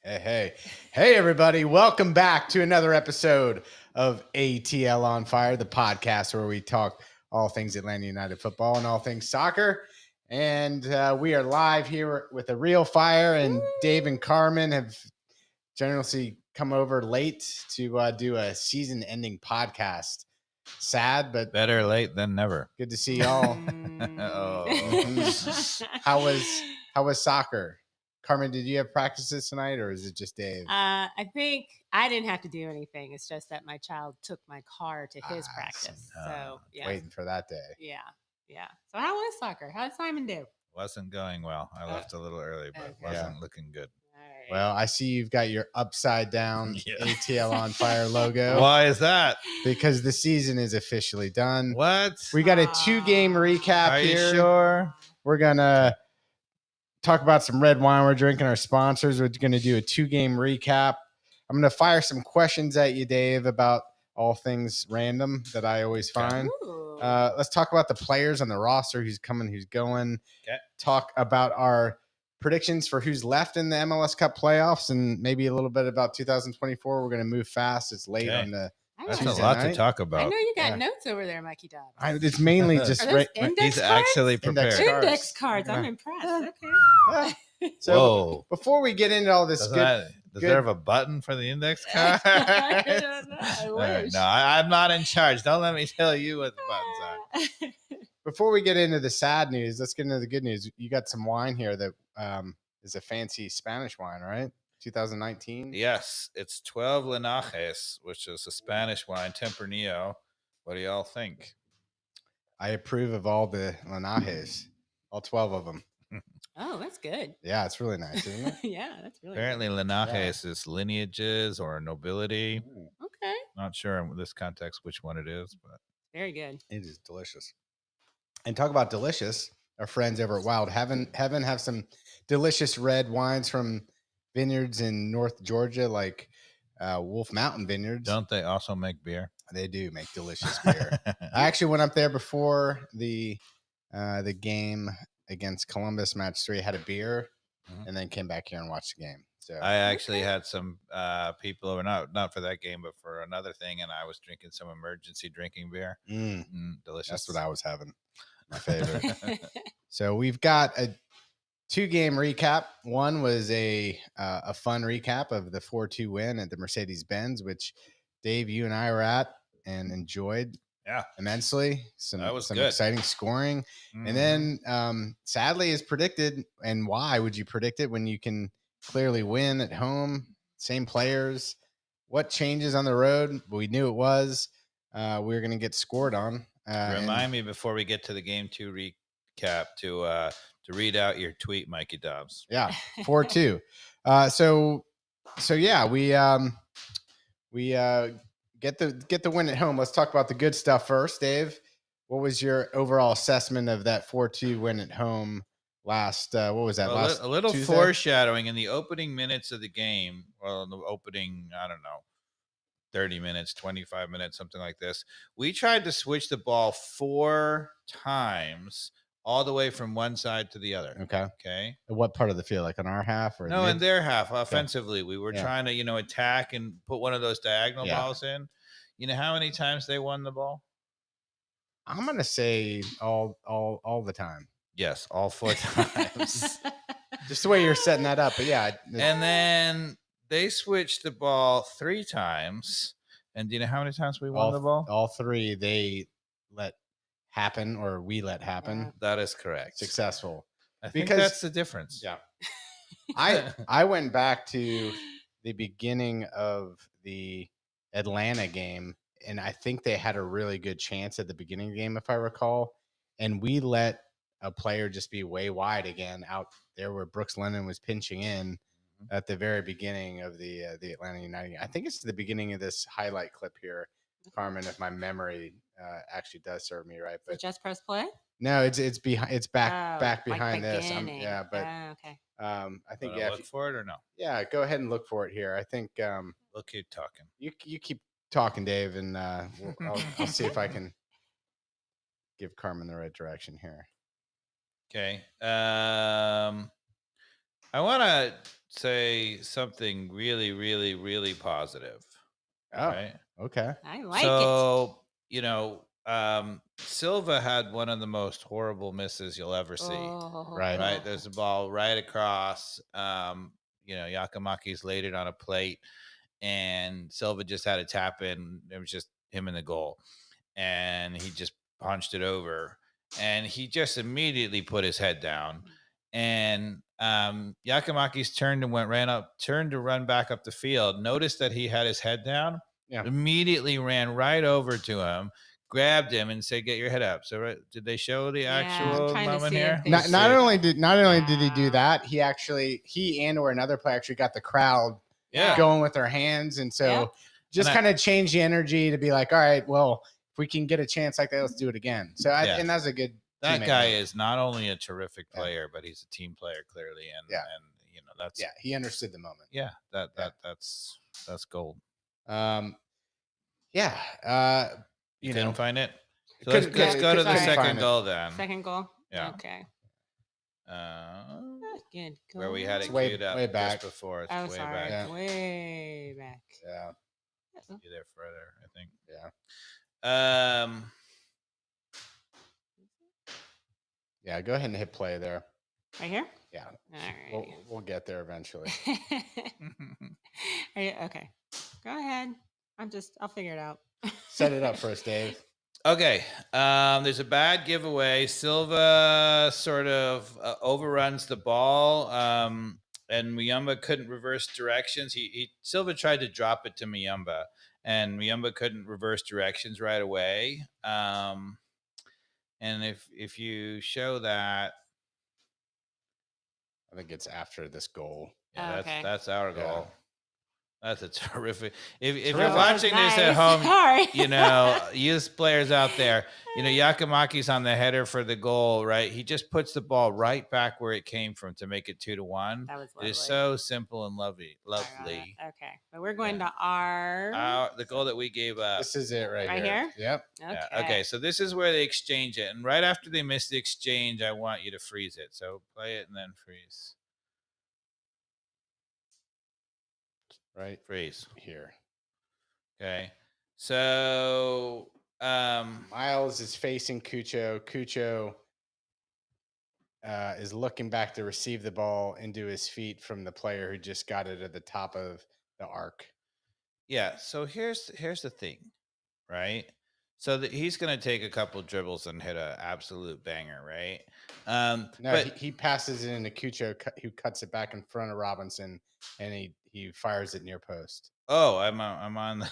Hey, everybody. Welcome back to another episode of ATL on Fire, the podcast where we talk all things Atlanta United football and all things soccer. And we are live here with a real fire, and Dave and Carmen have generously come over late to do a season-ending podcast. Sad, but better late than never. Good to see y'all. How was soccer? Carmen, did you have practices tonight, or is it just Dave? I think I didn't have to do anything. It's just that my child took my car to his practice. So, yeah. Waiting for that day. Yeah. So, how was soccer? How did Simon do? Wasn't going well. I left a little early, but wasn't looking good. Right. Well, I see you've got your upside down ATL on Fire logo. Why is that? Because the season is officially done. What? We got a 2-game recap Are here. you sure? We're going to talk about some red wine we're drinking, our sponsors. We're going to do a 2-game recap. I'm going to fire some questions at you, Dave, about all things random that I always find. Let's talk about the players on the roster, who's coming, who's going. Okay. Talk about our predictions for who's left in the MLS Cup playoffs, and maybe a little bit about 2024. We're going to move fast. It's late on the That's Tuesday a lot night. to talk about. I know you got notes over there, Mikey Dobbs. It's mainly just He's actually prepared. Index cards. I'm impressed. Okay. So before we get into all this, Does there have a button for the index card? I don't know. I wish. No, I'm not in charge. Don't let me tell you what the buttons are. Before we get into the sad news, let's get into the good news. You got some wine here that is a fancy Spanish wine, right? 2019. Yes, it's 12 Linajes, which is a Spanish wine, Tempranillo. What do y'all think? I approve of all the Linajes, all 12 of them. Oh, that's good. Yeah, it's really nice, isn't it? Yeah, that's really Apparently, Linajes is lineages or nobility. good. Okay. Not sure in this context which one it is, but Very good. It is delicious. And talk about delicious. Our friends over at Wild Heaven have some delicious red wines from vineyards in North Georgia, like Wolf Mountain Vineyards. don't they also make beer? They do make delicious beer. I actually went up there before the game against Columbus, match 3. Had a beer, and then came back here and watched the game. So I actually had some people over, not for that game, but for another thing, and I was drinking some emergency drinking beer. Delicious. That's what I was having. My favorite. So we've got a 2-game recap. One was a fun recap of the 4-2 win at the Mercedes-Benz, which Dave, you and I were at and enjoyed immensely. That was some good. exciting scoring. And then sadly, as predicted, and why would you predict it when you can clearly win at home? Same players. What changes on the road? We knew it was. We were going to get scored on. Remind me before we get to the game 2 recap to read out your tweet, Mikey Dobbs. Yeah, 4-2. So yeah, we get the win at home. Let's talk about the good stuff first, Dave. What was your overall assessment of that 4-2 win at home last? What was that? Last a little Tuesday? foreshadowing in the opening minutes of the game. Well, in the opening, I don't know, 30 minutes, 25 minutes, something like this. We tried to switch the ball 4 times all the way from one side to the other. Okay. What part of the field? Like on our half or no, in their half offensively. We were trying to, attack and put one of those diagonal balls in. You know how many times they won the ball? I'm going to say all the time. Yes, all 4 times. Just the way you're setting that up. But yeah. And then they switched the ball 3 times. And do you know how many times we won the ball? All 3 they let happen, or we let happen. That is correct. Successful. I think that's the difference. Yeah. I went back to the beginning of the Atlanta game, and I think they had a really good chance at the beginning of the game, if I recall. And we let a player just be way wide again out there where Brooks Lennon was pinching in at the very beginning of the Atlanta United game. I think it's the beginning of this highlight clip here, Carmen, if my memory actually does serve me right. But just press play? No, it's behind. It's back behind this. Okay. I think look for it or no? Yeah, go ahead and look for it here. I think we'll keep talking. You keep talking, Dave, and I'll see if I can give Carmen the right direction here. Okay. I want to say something really, really, really positive. Oh, Right. okay. I like it. So, Silva had one of the most horrible misses you'll ever see. Right. Right. There's a ball right across. Yakamaki's laid it on a plate, and Silva just had a tap in. It was just him in the goal, and he just punched it over, and he just immediately put his head down. And Yakamaki's turned to run back up the field, noticed that he had his head down, immediately ran right over to him, grabbed him, and said, "Get your head up." So did they show the actual moment here? Not only did he do that, he and/or another player actually got the crowd going with their hands, and so just kind of changed the energy to be like, all right, well, if we can get a chance like that, let's do it again. So and that's a good. That guy is not only a terrific player, but he's a team player clearly, and that's he understood the moment. Yeah, that's gold. You couldn't find it. So let's go to the second goal then. Second goal. Yeah. Okay. Good goal. Where we had it queued up way back just before. It's way back. Yeah. Way back. Yeah. You there further, I think. Yeah. Yeah, go ahead and hit play there. Right here? Yeah. All right. We'll get there eventually. Okay. Go ahead. I'll figure it out. Set it up for us, Dave. Okay. There's a bad giveaway. Silva sort of overruns the ball. And Muyumba couldn't reverse directions. Silva tried to drop it to Muyumba, and Muyumba couldn't reverse directions right away. And if you show that, I think it's after this goal. Yeah, okay. that's our goal. Yeah. That's a terrific. If you're watching this at home, you players out there, Yakamaki's on the header for the goal, right? He just puts the ball right back where it came from to make it 2-1. That was lovely. It is so simple and lovely. Okay, but we're going to the goal that we gave up. This is it right here. Yep. Okay. Yeah, okay, so this is where they exchange it, and right after they miss the exchange, I want you to freeze it. So play it and then freeze. Right, freeze here. Okay, so Miles is facing Cucho. Cucho is looking back to receive the ball into his feet from the player who just got it at the top of the arc. Yeah. So here's the thing, right? So he's going to take a couple dribbles and hit an absolute banger, right? But he passes it into Cucho, who cuts it back in front of Robinson, and he fires it near post. Oh, I'm on.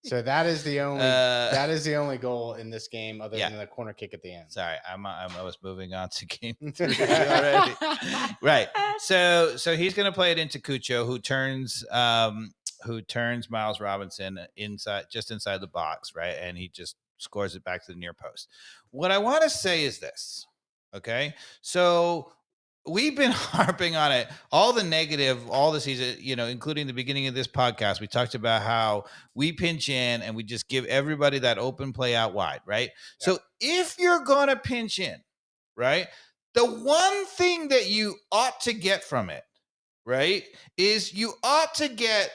So that is the only goal in this game, other than the corner kick at the end. Sorry, I was moving on to game 3 already. Right. So he's going to play it into Cucho, who turns Miles Robinson inside the box, right? And he just scores it back to the near post. What I want to say is this, okay? So we've been harping on it, all the negative, all the season, including the beginning of this podcast. We talked about how we pinch in and we just give everybody that open play out wide, right? Yeah. So if you're going to pinch in, right, the one thing that you ought to get from it, right, is you ought to get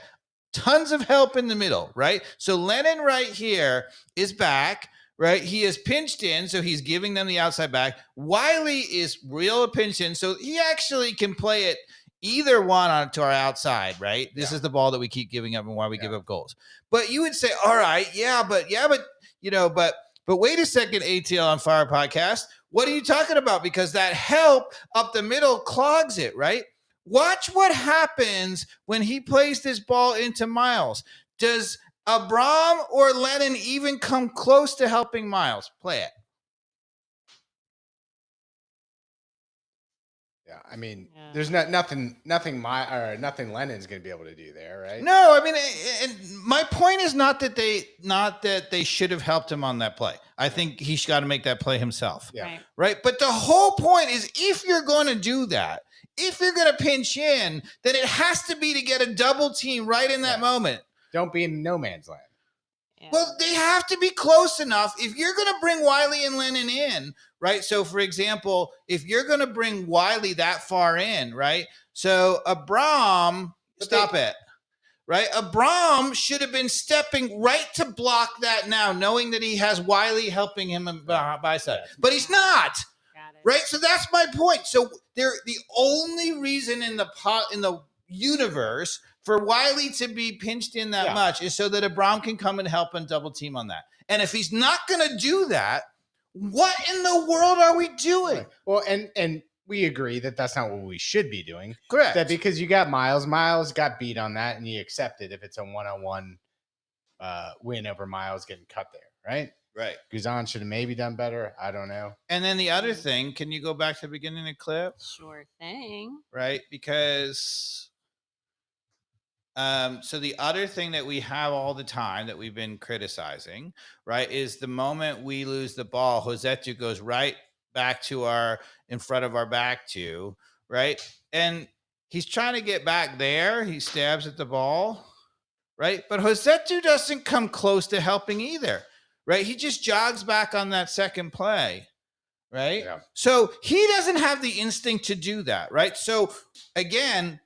tons of help in the middle, right? So Lennon right here is back, right? He is pinched in, so he's giving them the outside back. Wiley is real pinched in, so he actually can play it either one onto our outside, right? This is the ball that we keep giving up and why we give up goals. But you would say, all right, but wait a second, ATL on Fire podcast. What are you talking about? Because that help up the middle clogs it, right? Watch what happens when he plays this ball into Miles. Does Abram or Lennon even come close to helping Miles? Play it. Yeah, I mean, there's nothing Lennon's going to be able to do there, right? No, I mean, and my point is not that they should have helped him on that play. I think he's got to make that play himself. Yeah. Right. But the whole point is, if you're going to do that, if you're going to pinch in, then it has to be to get a double team right in that moment. Don't be in no man's land. Yeah. Well, they have to be close enough. If you're going to bring Wiley and Lennon in, right? So, for example, if you're going to bring Wiley that far in, right? So, Abram, stop it. Right? Abram should have been stepping right to block that now, knowing that he has Wiley helping him by side. But he's not. Got it. Right? So that's my point. So they're the only reason in the universe for Wiley to be pinched in that much is so that Abram can come and help and double team on that. And if he's not going to do that, what in the world are we doing? Right. Well, and we agree that that's not what we should be doing. Correct. That because you got Miles got beat on that, and you accept it if it's a one-on-one win over Miles getting cut there, right? Right. Guzan should have maybe done better. I don't know. And then the other thing, can you go back to the beginning of the clip? Sure thing. Right? Because so the other thing that we have all the time that we've been criticizing, right, is the moment we lose the ball, Josetu goes right back to in front of our back to, right? And he's trying to get back there. He stabs at the ball, right? But Josetu doesn't come close to helping either, right? He just jogs back on that second play, right? Yeah. So he doesn't have the instinct to do that, right? So again,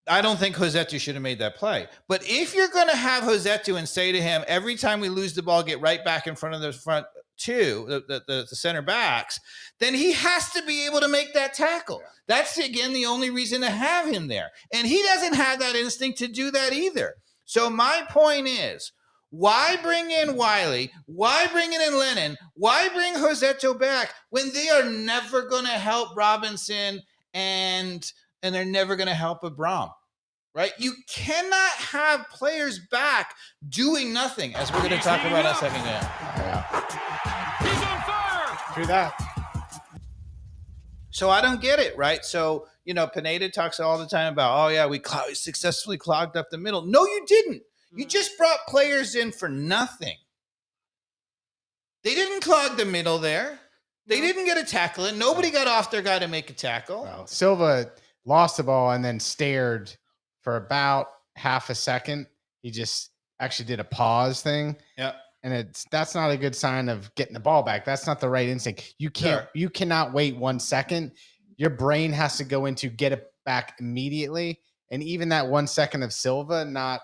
I don't think Josetu should have made that play. But if you're going to have Josetu and say to him, every time we lose the ball, get right back in front of the front two, the center backs, then he has to be able to make that tackle. Yeah. That's, again, the only reason to have him there. And he doesn't have that instinct to do that either. So my point is, why bring in Wiley? Why bring in Lennon? Why bring Josetu back when they are never going to help Robinson and they're never going to help Abram? Right? You cannot have players back doing nothing, as we're going to talk about in a second. He's on fire. Through that. So I don't get it, right? So, Pineda talks all the time about, oh, yeah, we successfully clogged up the middle. No, you didn't. You just brought players in for nothing. They didn't clog the middle there. They didn't get a tackle in. Nobody got off their guy to make a tackle. Well, Silva lost the ball and then stared for about half a second. He just actually did a pause thing. Yeah. And that's not a good sign of getting the ball back. That's not the right instinct. You cannot wait 1 second. Your brain has to go into get it back immediately. And even that 1 second of Silva not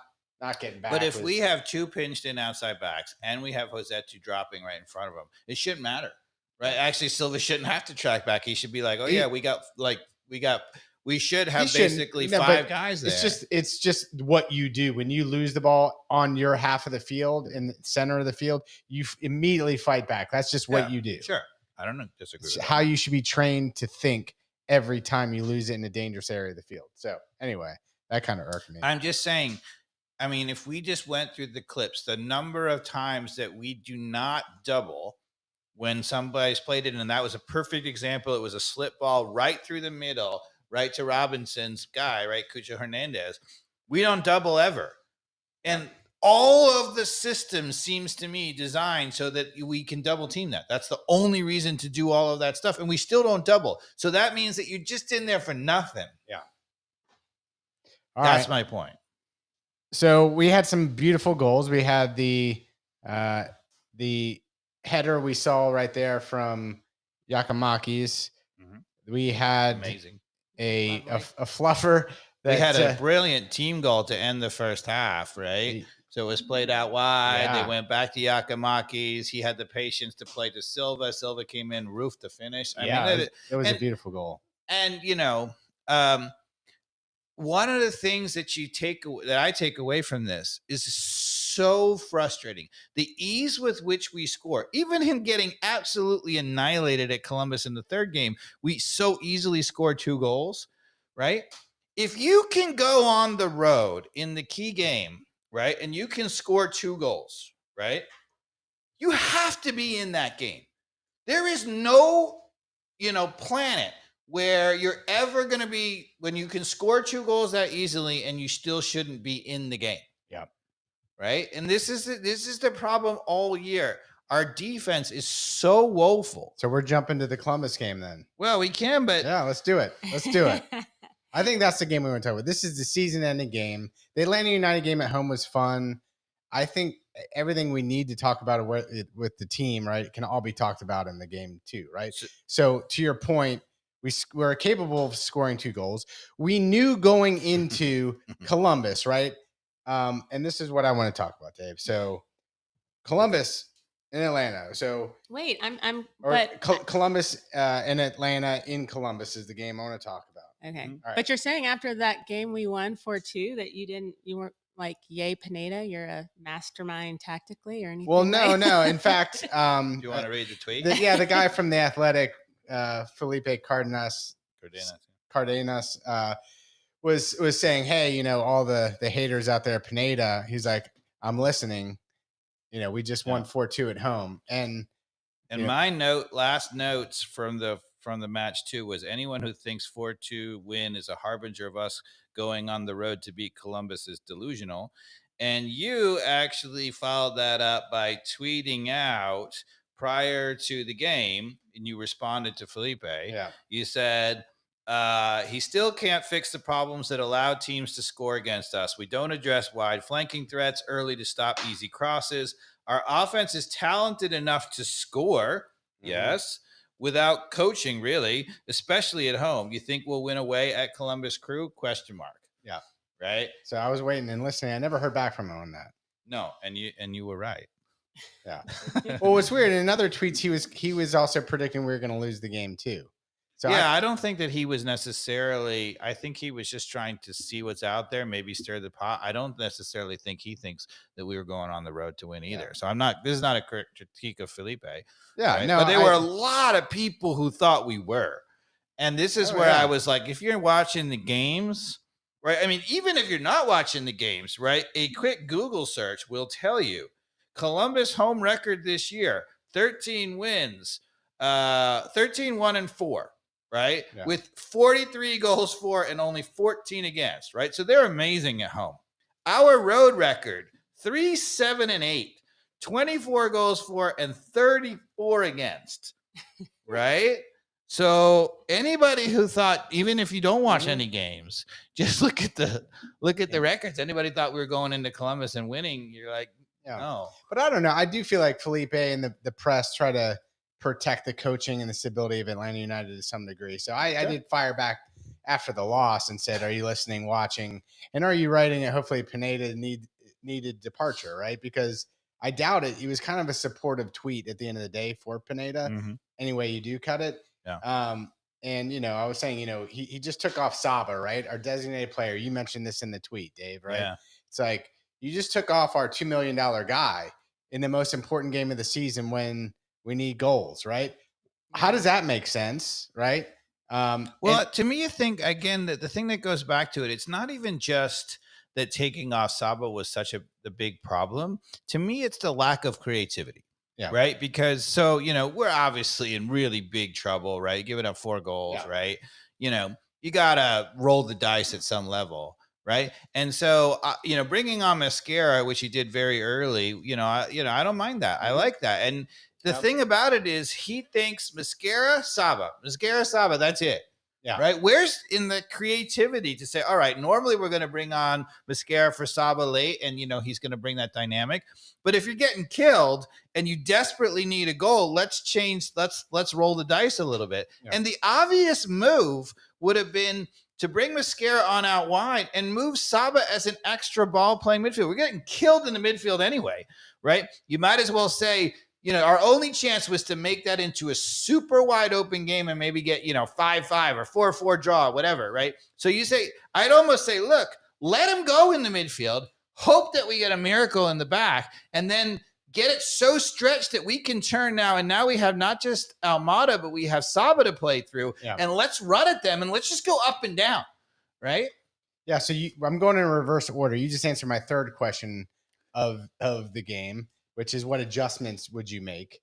getting back. But if we have two pinched in outside backs and we have Josetu dropping right in front of him, it shouldn't matter. Right? Actually, Silva shouldn't have to track back. He should be like, we should have basically five guys there. It's just what you do when you lose the ball on your half of the field in the center of the field. You immediately fight back. That's just what you do. Sure, I don't disagree. It's with how you should be trained to think every time you lose it in a dangerous area of the field. So anyway, that kind of irked me. I'm just saying. I mean, if we just went through the clips, the number of times that we do not double when somebody's played it, and that was a perfect example. It was a slip ball right through the middle, right to Robinson's guy, right, Cucho Hernandez. We don't double ever. And all of the system seems to me designed so that we can double team that. That's the only reason to do all of that stuff. And we still don't double. So that means that you're just in there for nothing. Yeah. That's my point. So we had some beautiful goals. We had the header we saw right there from Giacomakis. Mm-hmm. We had amazing a fluffer. We had a brilliant team goal to end the first half, right? So it was played out wide. Yeah. They went back to Giacomakis. He had the patience to play to Silva. Silva came in, roof to finish. I mean, it was a beautiful goal. And one of the things that I take away from this is so frustrating. The ease with which we score, even him getting absolutely annihilated at Columbus in the third game, we so easily scored 2 goals, right? If you can go on the road in the key game, right, and you can score 2 goals, right, you have to be in that game. There is no, planet where you're ever going to be when you can score 2 goals that easily and you still shouldn't be in the game. Yeah. Right. And this is the problem all year. Our defense is so woeful. So we're jumping to the Columbus game then. Well, we can, but yeah, let's do it. I think that's the game we want to talk about. This is the season ending game. The Atlanta United game at home was fun. I think everything we need to talk about with the team, right, it can all be talked about in the game too, right? So- So to your point, we're capable of scoring 2 goals. We knew going into Columbus, right? And this is what I want to talk about, Dave. So Columbus in Atlanta. So Wait, I'm or but Columbus and Atlanta in Columbus is the game I want to talk about. okay. All right. But you're saying after that game we won 4-2 that you weren't like, yay, Pineda, you're a mastermind tactically or anything? Well, no, like- no. In fact, Do you want to read the tweet? the guy from the Athletic, Felipe Cardenas, Cardenas. was saying, hey, all the haters out there, Pineda. He's like, I'm listening. We just won 4-2 at home, and my last notes from the match too was anyone who thinks 4-2 win is a harbinger of us going on the road to beat Columbus is delusional. And you actually followed that up by tweeting out prior to the game, and you responded to Felipe. Yeah. You said, he still can't fix the problems that allow teams to score against us. We don't address wide flanking threats early to stop easy crosses. Our offense is talented enough to score, yes, without coaching, really, especially at home. You think we'll win away at Columbus Crew? ? Yeah. Right? So I was waiting and listening. I never heard back from him on that. No, and you were right. Yeah. Well, what's weird, in other tweets, he was also predicting we were going to lose the game too. So yeah, I don't think that he was necessarily. I think he was just trying to see what's out there, maybe stir the pot. I don't necessarily think he thinks that we were going on the road to win either. Yeah. So I'm not. This is not a critique of Felipe. Yeah, right? no, But there were a lot of people who thought we were, and this is where I was like, if you're watching the games, right? I mean, even if you're not watching the games, right? A quick Google search will tell you Columbus home record this year: 13 wins, 13-1-4. Right? Yeah. With 43 goals for and only 14 against, right? So they're amazing at home. Our road record, 3-7-8, 24 goals for and 34 against, right? So anybody who thought, even if you don't watch any games, just look at the records. Anybody thought we were going into Columbus and winning, you're like, no. But I don't know. I do feel like Felipe and the press try to protect the coaching and the stability of Atlanta United to some degree. So I did fire back after the loss and said, are you listening, watching, and are you writing it? Hopefully Pineda needed departure, right? Because I doubt it. He was kind of a supportive tweet at the end of the day for Pineda. Anyway, you do cut it. Yeah. And, I was saying, he just took off Saba, right? Our designated player. You mentioned this in the tweet, Dave, right? Yeah. It's like, you just took off our $2 million guy in the most important game of the season when we need goals, right? How does that make sense, right? To me, I think, again, that the thing that goes back to it, it's not even just that taking off Saba was such the big problem. To me, it's the lack of creativity. Yeah. Right. Because we're obviously in really big trouble, right? Giving up 4 goals, right? You got to roll the dice at some level. Right. And so, bringing on Mascara, which he did very early, I don't mind that. I like that. And the thing about it is he thinks Mascara, Saba, that's it. Yeah. Right. Where's in the creativity to say, all right, normally we're going to bring on Mascara for Saba late and, he's going to bring that dynamic. But if you're getting killed and you desperately need a goal, let's roll the dice a little bit. Yeah. And the obvious move would have been to bring Mascara on out wide and move Saba as an extra ball playing midfield. We're getting killed in the midfield anyway, right? You might as well say, our only chance was to make that into a super wide open game and maybe get, 5-5 or 4-4 draw, whatever, right? So I'd almost say, look, let him go in the midfield, hope that we get a miracle in the back, and then get it so stretched that we can turn now. And now we have not just Almada, but we have Saba to play through. Yeah. And let's run at them and let's just go up and down, right? Yeah, so I'm going in reverse order. You just answered my third question of the game, which is what adjustments would you make?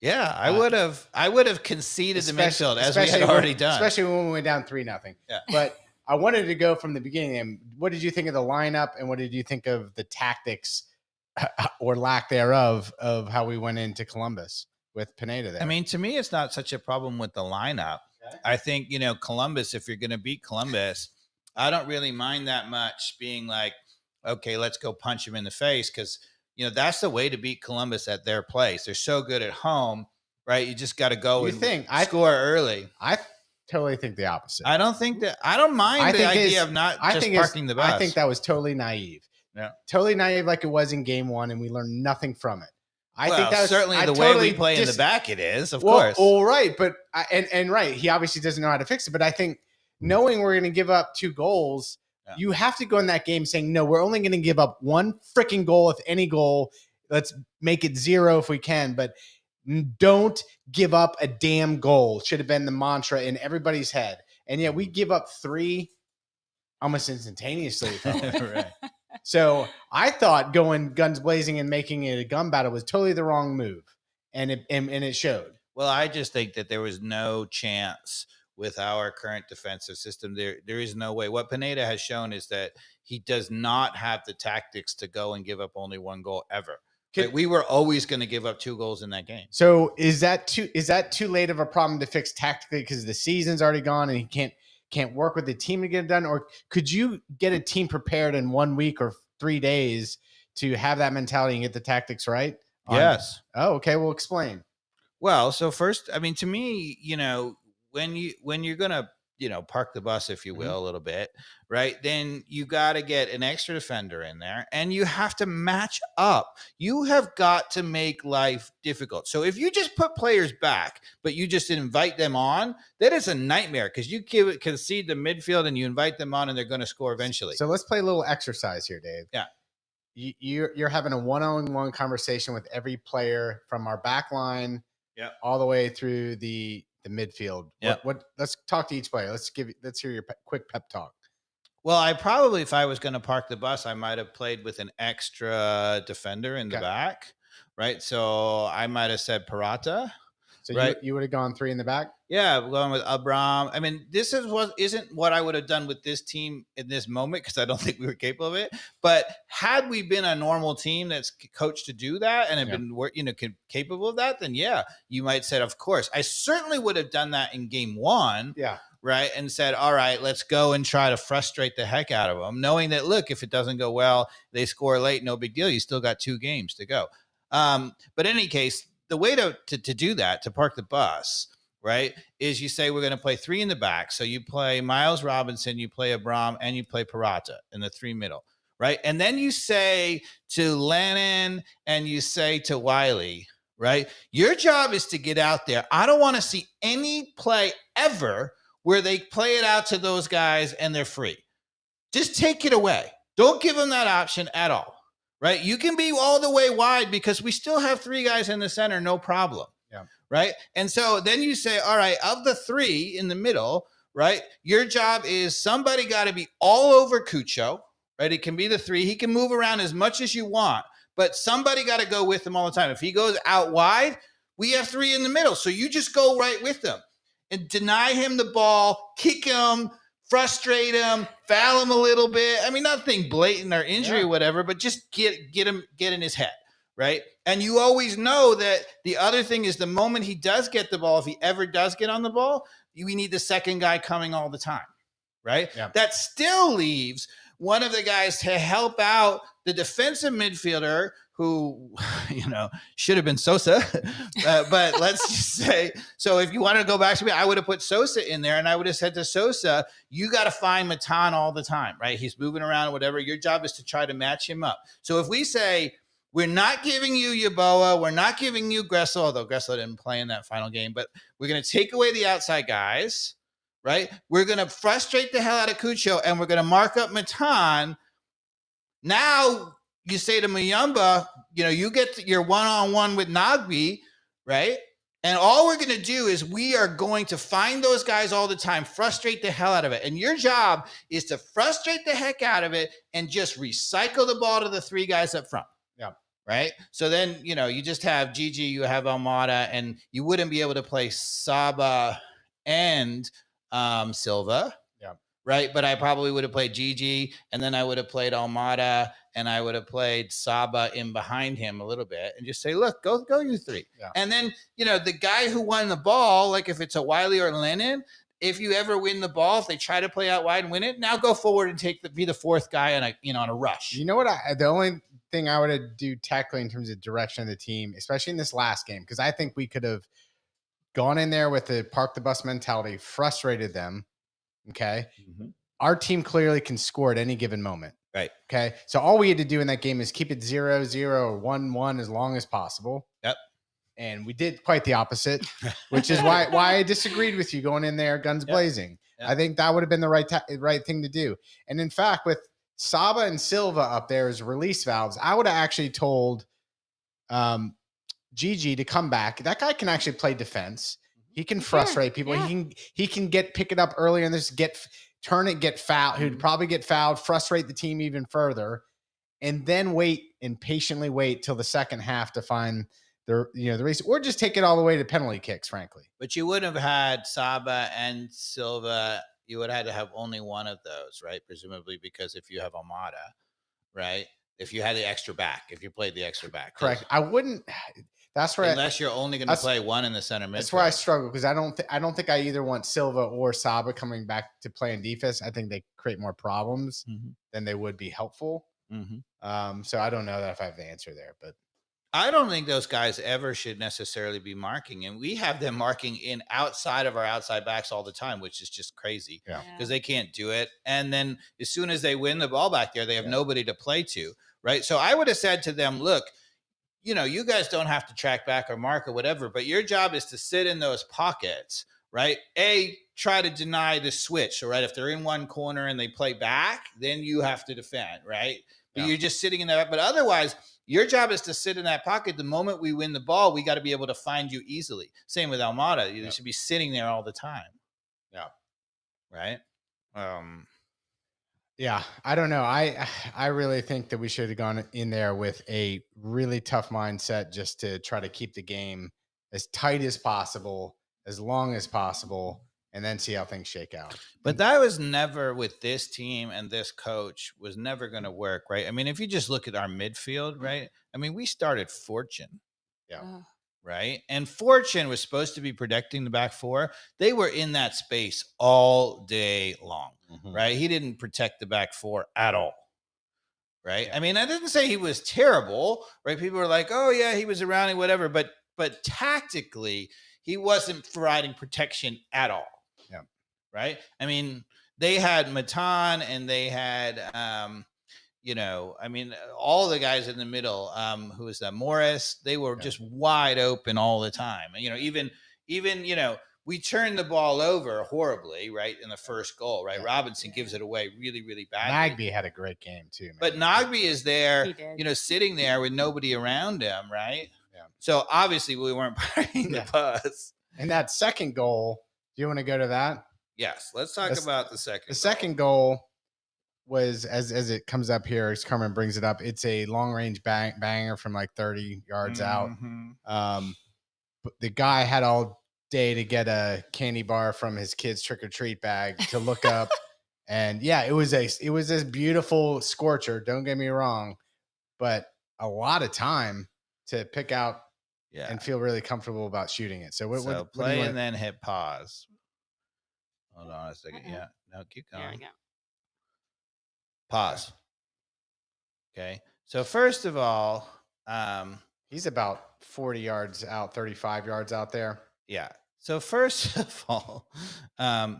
Yeah, I would have conceded the midfield as we had already done. Especially when we went down 3-0. Yeah. But I wanted to go from the beginning. And what did you think of the lineup and what did you think of the tactics or lack thereof of how we went into Columbus with Pineda there? I mean, to me, it's not such a problem with the lineup. Okay. I think, Columbus, if you're going to beat Columbus, I don't really mind that much being like, okay, let's go punch him in the face because that's the way to beat Columbus at their place. They're so good at home, right? You just got to go score early. I totally think the opposite. I don't mind the idea of not just parking the bus. I think that was totally naive. Yeah. Totally naive like it was in game 1, and we learned nothing from it. I think that was certainly the way we play in the back. It is, of course. All right, but right, he obviously doesn't know how to fix it. But I think knowing we're going to give up 2 goals, you have to go in that game saying, no, we're only going to give up 1 freaking goal, if any goal. Let's make it 0 if we can, but don't give up a damn goal. Should have been the mantra in everybody's head. And we give up 3 almost instantaneously. Right. So I thought going guns blazing and making it a gun battle was totally the wrong move, and it showed. Well, I just think that there was no chance with our current defensive system. There is no way. What Pineda has shown is that he does not have the tactics to go and give up only 1 goal ever. We were always going to give up 2 goals in that game. So is that too late of a problem to fix tactically because the season's already gone and he can't work with the team to get it done? Or could you get a team prepared in 1 week or 3 days to have that mentality and get the tactics right? Yes. Oh, okay. Well, explain. Well, so first, I mean, to me, when you're going to, park the bus, if you will, a little bit, right? Then you got to get an extra defender in there and you have to match up. You have got to make life difficult. So if you just put players back, but you just invite them on, that is a nightmare because you concede the midfield and you invite them on and they're going to score eventually. So let's play a little exercise here, Dave. Yeah. You're having a one-on-one conversation with every player from our back line all the way through the midfield. What let's talk to each player. Let's hear your quick pep talk. Well, I probably, if I was going to park the bus, I might have played with an extra defender in the back, right? So I might have said Parata. So right? you would have gone 3 in the back? Yeah, going with Abram. I mean, this isn't what I would have done with this team in this moment because I don't think we were capable of it. But had we been a normal team that's coached to do that and have been capable of that, then you might say, of course. I certainly would have done that in game 1. Yeah. Right. And said, all right, let's go and try to frustrate the heck out of them, knowing that, look, if it doesn't go well, they score late, no big deal. You still got 2 games to go. But in any case, the way to do that, to park the bus, right, is you say we're going to play 3 in the back. So you play Miles Robinson, you play Abram, and you play Parata in the 3 middle, right? And then you say to Lennon and you say to Wiley, right, your job is to get out there. I don't want to see any play ever where they play it out to those guys and they're free. Just take it away. Don't give them that option at all. Right? You can be all the way wide because we still have 3 guys in the center, no problem. Yeah. Right? And so then you say, all right, of the 3 in the middle, right, your job is somebody got to be all over Cucho, right? It can be the 3. He can move around as much as you want, but somebody got to go with him all the time. If he goes out wide, we have 3 in the middle. So you just go right with them and deny him the ball, kick him, frustrate him, foul him a little bit. I mean, nothing blatant or injury or whatever, but just get in his head, right? And you always know that the other thing is the moment he does get the ball, if he ever does get on the ball, we need the second guy coming all the time, right? Yeah. That still leaves one of the guys to help out the defensive midfielder who, should have been Sosa. But let's just say, so if you wanted to go back to me, I would have put Sosa in there and I would have said to Sosa, you got to find Matan all the time, right? He's moving around or whatever. Your job is to try to match him up. So if we say, we're not giving you Yeboah, we're not giving you Gressel, although Gressel didn't play in that final game, but we're going to take away the outside guys, right? We're going to frustrate the hell out of Cucho and we're going to mark up Matan. Now, you say to Muyumba, you get your one-on-one with Nagbe, right? And all we're going to do is we are going to find those guys all the time, frustrate the hell out of it. And your job is to frustrate the heck out of it and just recycle the ball to the 3 guys up front. Yeah. Right? So then, you just have Gigi, you have Almada, and you wouldn't be able to play Saba and Silva. Yeah. Right? But I probably would have played Gigi, and then I would have played Almada, and I would have played Saba in behind him a little bit and just say, look, go you 3. Yeah. And then, the guy who won the ball, like if it's a Wiley or Lennon, if you ever win the ball, if they try to play out wide and win it, now go forward and be the 4th guy on a rush. You know what? The only thing I would do tactically in terms of direction of the team, especially in this last game, because I think we could have gone in there with the park the bus mentality, frustrated them. Okay. Mm-hmm. Our team clearly can score at any given moment. Right. Okay. So all we had to do in that game is keep it 0-0 or 1-1 as long as possible. Yep. And we did quite the opposite, which is why I disagreed with you going in there guns blazing. Yep. I think that would have been the right thing to do. And in fact, with Saba and Silva up there as release valves, I would have actually told Gigi to come back. That guy can actually play defense. He can frustrate people. Yeah. He can pick it up earlier and just turn it, get fouled. He'd probably get fouled, frustrate the team even further, and then patiently wait till the second half to find the race, or just take it all the way to penalty kicks, frankly. But you wouldn't have had Saba and Silva. You would have had to have only one of those, right? Presumably, because if you have Almada, right? If you had the extra back, if you played the extra back, correct. I wouldn't. That's where unless you're only going to play one in the center midfield. That's where I struggle, because I don't think I either want Silva or Saba coming back to play in defense. I think they create more problems than they would be helpful. So I don't know that if I have the answer there, but I don't think those guys ever should necessarily be marking, and we have them marking in outside of our outside backs all the time, which is just crazy because they can't do it. And then as soon as they win the ball back there, they have nobody to play to, right? So I would have said to them, look, you guys don't have to track back or mark or whatever, but your job is to sit in those pockets, right? Try to deny the switch. So, right, if they're in one corner and they play back, then you have to defend, right? But you're just sitting in there. But otherwise, your job is to sit in that pocket. The moment we win the ball, we got to be able to find you easily. Same with Almada. You should be sitting there all the time. Yeah. Right? Yeah, I don't know. I really think that we should have gone in there with a really tough mindset just to try to keep the game as tight as possible, as long as possible, and then see how things shake out. But that was never, with this team and this coach, was never going to work, right? I mean, if you just look at our midfield, right? I mean, we started Fortune. Yeah. Right? And Fortune was supposed to be protecting the back four. They were in that space all day long, right? He didn't protect the back four at all, right? I mean, I didn't say he was terrible, right? People were like, oh, yeah, he was around and whatever. But tactically, he wasn't providing protection at all. Yeah. Right? I mean, they had Matan and they had all the guys in the middle, who was that, Morris, they were just wide open all the time. Even we turned the ball over horribly, right, in the first goal, right? Robinson gives it away really, really badly. Nagbe had a great game too, man. But Nagbe is there, sitting there with nobody around him, right? Yeah. So obviously we weren't parking the bus. And that second goal, do you want to go to that? Yes, let's talk about the second. The second goal was, as it comes up here, as Carmen brings it up, it's a long range banger from like 30 yards out. But the guy had all day to get a candy bar from his kid's trick or treat bag to look up, and it was a beautiful scorcher. Don't get me wrong, but a lot of time to pick out and feel really comfortable about shooting it. So what play and then hit pause. Hold on a second. Yeah, no, keep going. There we go. Pause. Okay. So first of all, he's about 40 yards out, 35 yards out there. Yeah. So first of all,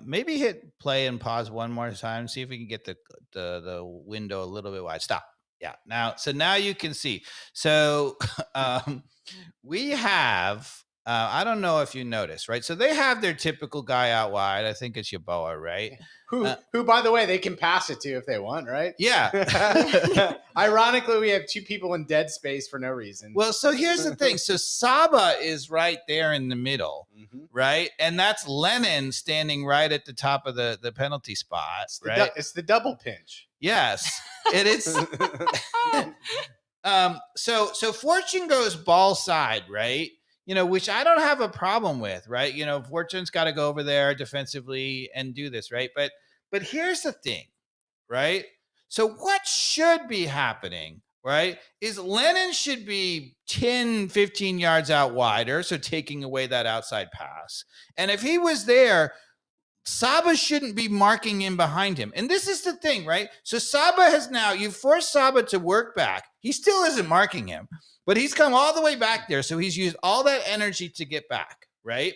maybe hit play and pause one more time. See if we can get the window a little bit wide. Stop. Yeah. Now you can see. So we have. I don't know if you noticed, right? So they have their typical guy out wide. I think it's Yaboa, right? Who, by the way, they can pass it to if they want, right? Yeah. Ironically, we have two people in dead space for no reason. Well, so here's the thing. So Saba is right there in the middle, right? And that's Lennon standing right at the top of the penalty spot, right? It's the double pinch. Yes, it is. So Fortune goes ball side, right? Which I don't have a problem with, right? Fortune's got to go over there defensively and do this, right? But here's the thing, right? So what should be happening, right, is Lennon should be 10, 15 yards out wider, so taking away that outside pass. And if he was there, Saba shouldn't be marking in behind him. And this is the thing, right? So Saba has now, you forced Saba to work back. He still isn't marking him, but he's come all the way back there. So he's used all that energy to get back, right?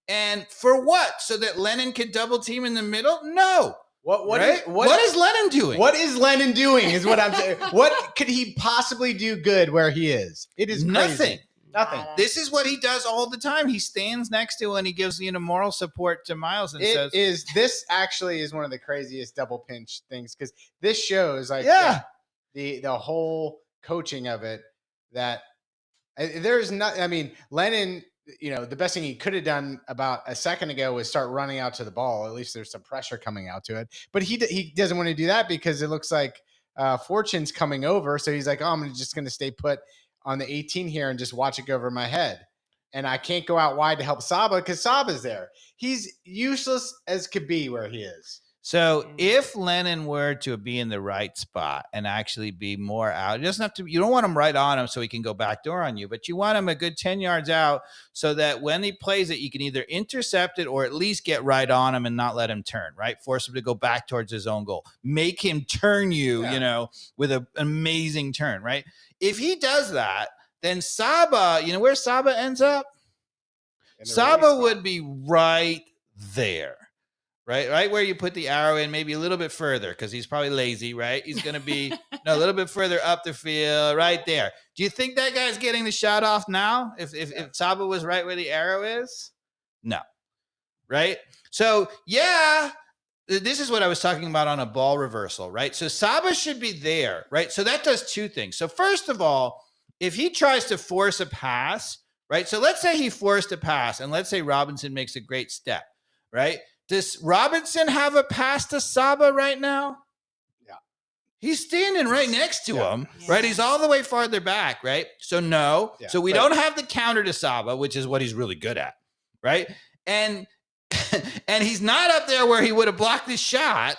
And for what? So that Lennon could double team in the middle? No. What is Lennon doing? What is Lennon doing is what I'm saying. What could he possibly do good where he is? It is nothing. Nothing. This is what he does all the time. He stands next to and he gives moral support to Miles and says, this actually is one of the craziest double pinch things, because this shows like the whole coaching of it, that there's not. I mean, Lennon, the best thing he could have done about a second ago was start running out to the ball. At least there's some pressure coming out to it. But he doesn't want to do that because it looks like Fortune's coming over. So he's like, oh, I'm just going to stay put on the 18 here and just watch it go over my head. And I can't go out wide to help Saba because Saba's there. He's useless as could be where he is. So if Lennon were to be in the right spot and actually be more out, it doesn't have to. You don't want him right on him so he can go backdoor on you, but you want him a good 10 yards out so that when he plays it, you can either intercept it or at least get right on him and not let him turn. Right, force him to go back towards his own goal. Make him turn you, with an amazing turn. Right. If he does that, then Saba, where Saba ends up? Saba would be right there. Right where you put the arrow in, maybe a little bit further because he's probably lazy, right? He's going to be a little bit further up the field, right there. Do you think that guy's getting the shot off now? If Saba was right where the arrow is? No. Right? So, this is what I was talking about on a ball reversal, right? So Saba should be there, right? So that does two things. So first of all, if he tries to force a pass, right? So let's say he forced a pass and let's say Robinson makes a great step, right? Does Robinson have a pass to Saba right now? Yeah. He's standing right next to him, right? He's all the way farther back, right? So no. Yeah. So we don't have the counter to Saba, which is what he's really good at, right? And he's not up there where he would have blocked his shot,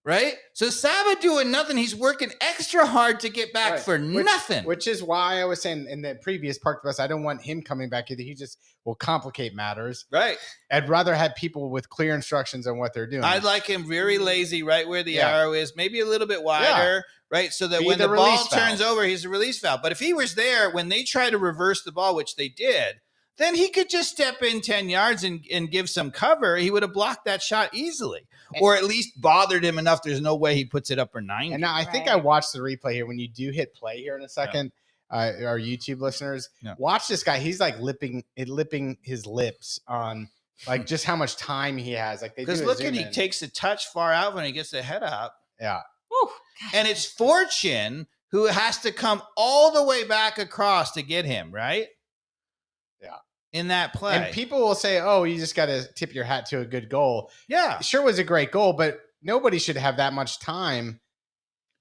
right? So Saba doing nothing. He's working extra hard to get back for nothing. Which is why I was saying in the previous Park the Bus, I don't want him coming back either. He just will complicate matters. Right. I'd rather have people with clear instructions on what they're doing. I'd like him very lazy right where the arrow is, maybe a little bit wider, right? So that when the ball turns over, he's a release valve. But if he was there when they try to reverse the ball, which they did, then he could just step in 10 yards and give some cover. He would have blocked that shot easily, or at least bothered him enough. There's no way he puts it up for 90. And now I think I watched the replay here. When you do hit play here in a second, our YouTube listeners, watch this guy. He's like lipping his lips on like just how much time he has. Like because he takes the touch far out when he gets the head up. Yeah. Whew, and it's Fortune who has to come all the way back across to get him, right? Yeah. In that play. And people will say, oh, you just got to tip your hat to a good goal. Yeah. It sure was a great goal, but nobody should have that much time.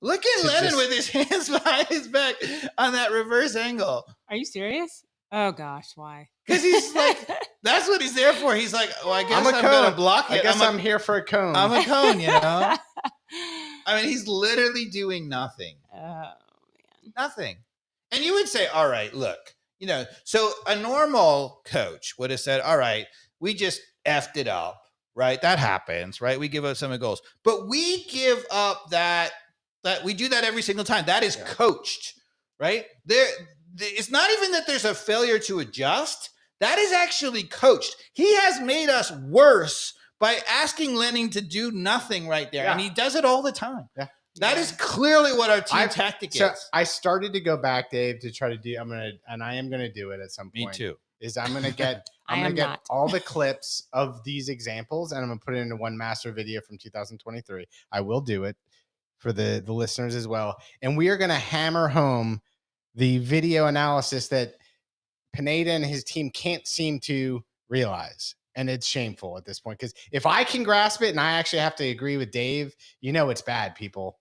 Look at Lennon with his hands behind his back on that reverse angle. Are you serious? Oh, gosh, why? Because he's like, that's what he's there for. He's like, well, I guess I'm going to block it. I guess I'm here for a cone. I'm a cone, I mean, he's literally doing nothing. Oh, man. Nothing. And you would say, all right, look. So a normal coach would have said, all right, we just effed it up, right? That happens, right? We give up some of the goals. But we give up that we do that every single time. That is coached, right? It's not even that there's a failure to adjust. That is actually coached. He has made us worse by asking Lennon to do nothing right there. Yeah. And he does it all the time. Yeah. That is clearly what our team tactic is. I started to go back, Dave, to try to do. I am gonna do it at some point. Me too. I'm gonna get all the clips of these examples, and I'm gonna put it into one master video from 2023. I will do it for the listeners as well, and we are gonna hammer home the video analysis that Pineda and his team can't seem to realize. And it's shameful at this point, because if I can grasp it and I actually have to agree with Dave, it's bad, people.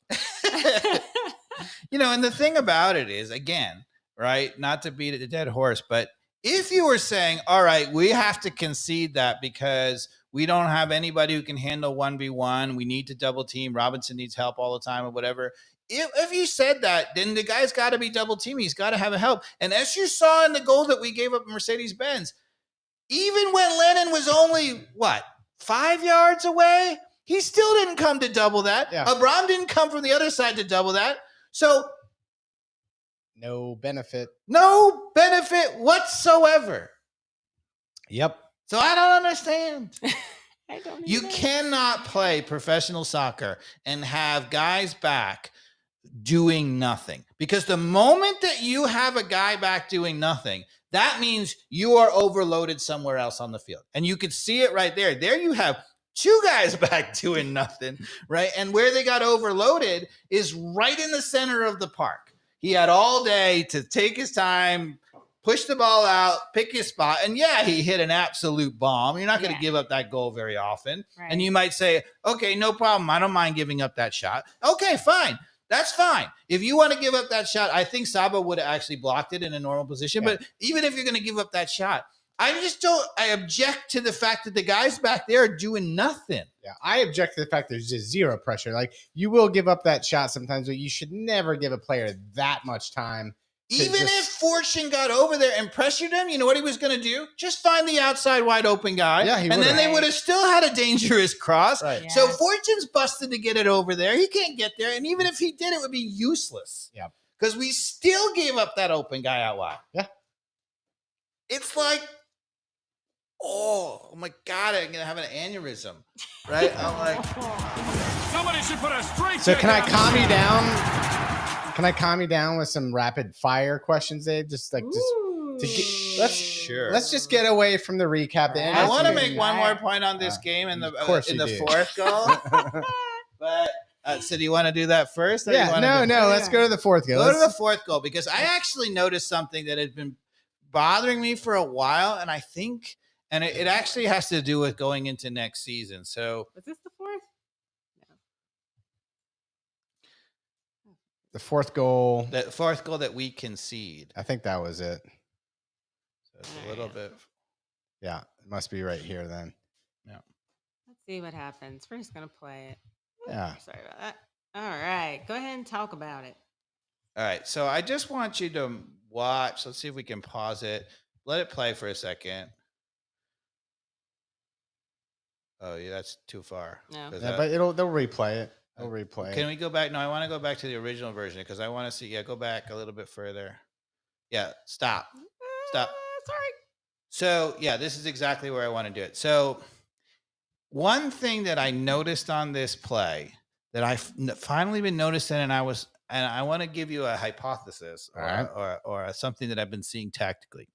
And the thing about it is, again, right, not to beat a dead horse, but if you were saying, all right, we have to concede that because we don't have anybody who can handle 1v1, we need to double team, Robinson needs help all the time or whatever. If you said that, then the guy's got to be double teaming. He's got to have a help. And as you saw in the goal that we gave up Mercedes-Benz, even when Lennon was only, 5 yards away. He still didn't come to double that. Yeah. Abram didn't come from the other side to double that. So No benefit. no benefit whatsoever. Yep. So I don't understand. I don't You either. cannot play professional soccer and have guys back doing nothing. Because the moment that you have a guy back doing nothing, that means you are overloaded somewhere else on the field. And you could see it right there. There you have 2 guys back doing nothing, right? And where they got overloaded is right in the center of the park. He had all day to take his time, push the ball out, pick his spot. And yeah, he hit an absolute bomb. You're not going to give up that goal very often. Right. And you might say, okay, no problem. I don't mind giving up that shot. Okay, fine. That's fine. If you want to give up that shot, I think Saba would have actually blocked it in a normal position. Yeah. But even if you're going to give up that shot, I object to the fact that the guys back there are doing nothing. Yeah, I object to the fact there's just zero pressure. Like, you will give up that shot sometimes, but you should never give a player that much time. Even if Fortune got over there and pressured him, you know what he was going to do? Just find the outside wide open guy. Yeah, he and then they would have still had a dangerous cross. Right. Yeah. So Fortune's busted to get it over there. He can't get there. And even if he did, it would be useless. Yeah. Because we still gave up that open guy out wide. Yeah. It's like, oh my God, I'm going to have an aneurysm. Right? I'm like, Somebody should put a straight So check can I on calm this you guy. down? Can I calm you down with some rapid fire questions, Dave? Just Ooh. to get, Sure. let's just get away from the recap. The I want to NFC make one more point on this game in the Of course in you the do. fourth goal. But so do you want to do that first? Or you Yeah, wanna no. do- Let's go to the fourth goal. Go to Let's- the fourth goal because I actually noticed something that had been bothering me for a while, and I think, and it actually has to do with going into next season. So Was this the fourth? the fourth goal. the fourth goal that we concede. I think that was it. So it's a little bit. Yeah, it must be right here then. Let's see what happens. We're just gonna play it. Yeah. Sorry about that. All right, go ahead and talk about it. All right. So I just want you to watch. Let's see if we can pause it. Let it play for a second. Oh, yeah, that's too far. No. 'Cause Yeah, that- but they'll replay it. They'll replay Can it. we go back? No, I want to go back to the original version because I want to see. Yeah, go back a little bit further. Yeah, stop. Stop. Sorry. So, yeah, this is exactly where I want to do it. So, one thing that I noticed on this play that I've finally been noticing, and I want to give you a hypothesis All right. or something that I've been seeing tactically.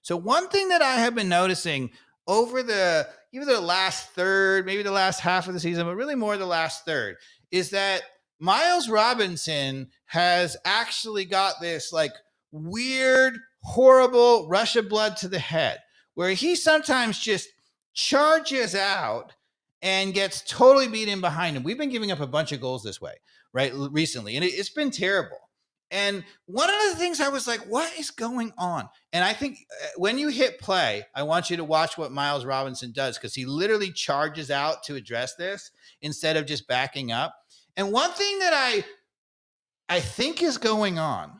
So, one thing that I have been noticing over even the last third, maybe the last half of the season, but really more the last third, is that Miles Robinson has actually got this like weird, horrible rush of blood to the head where he sometimes just charges out and gets totally beat in behind him. We've been giving up a bunch of goals this way, right, recently, and it's been terrible. And one of the things I was like, what is going on? And I think when you hit play, I want you to watch what Miles Robinson does because he literally charges out to address this instead of just backing up. And one thing that I think is going on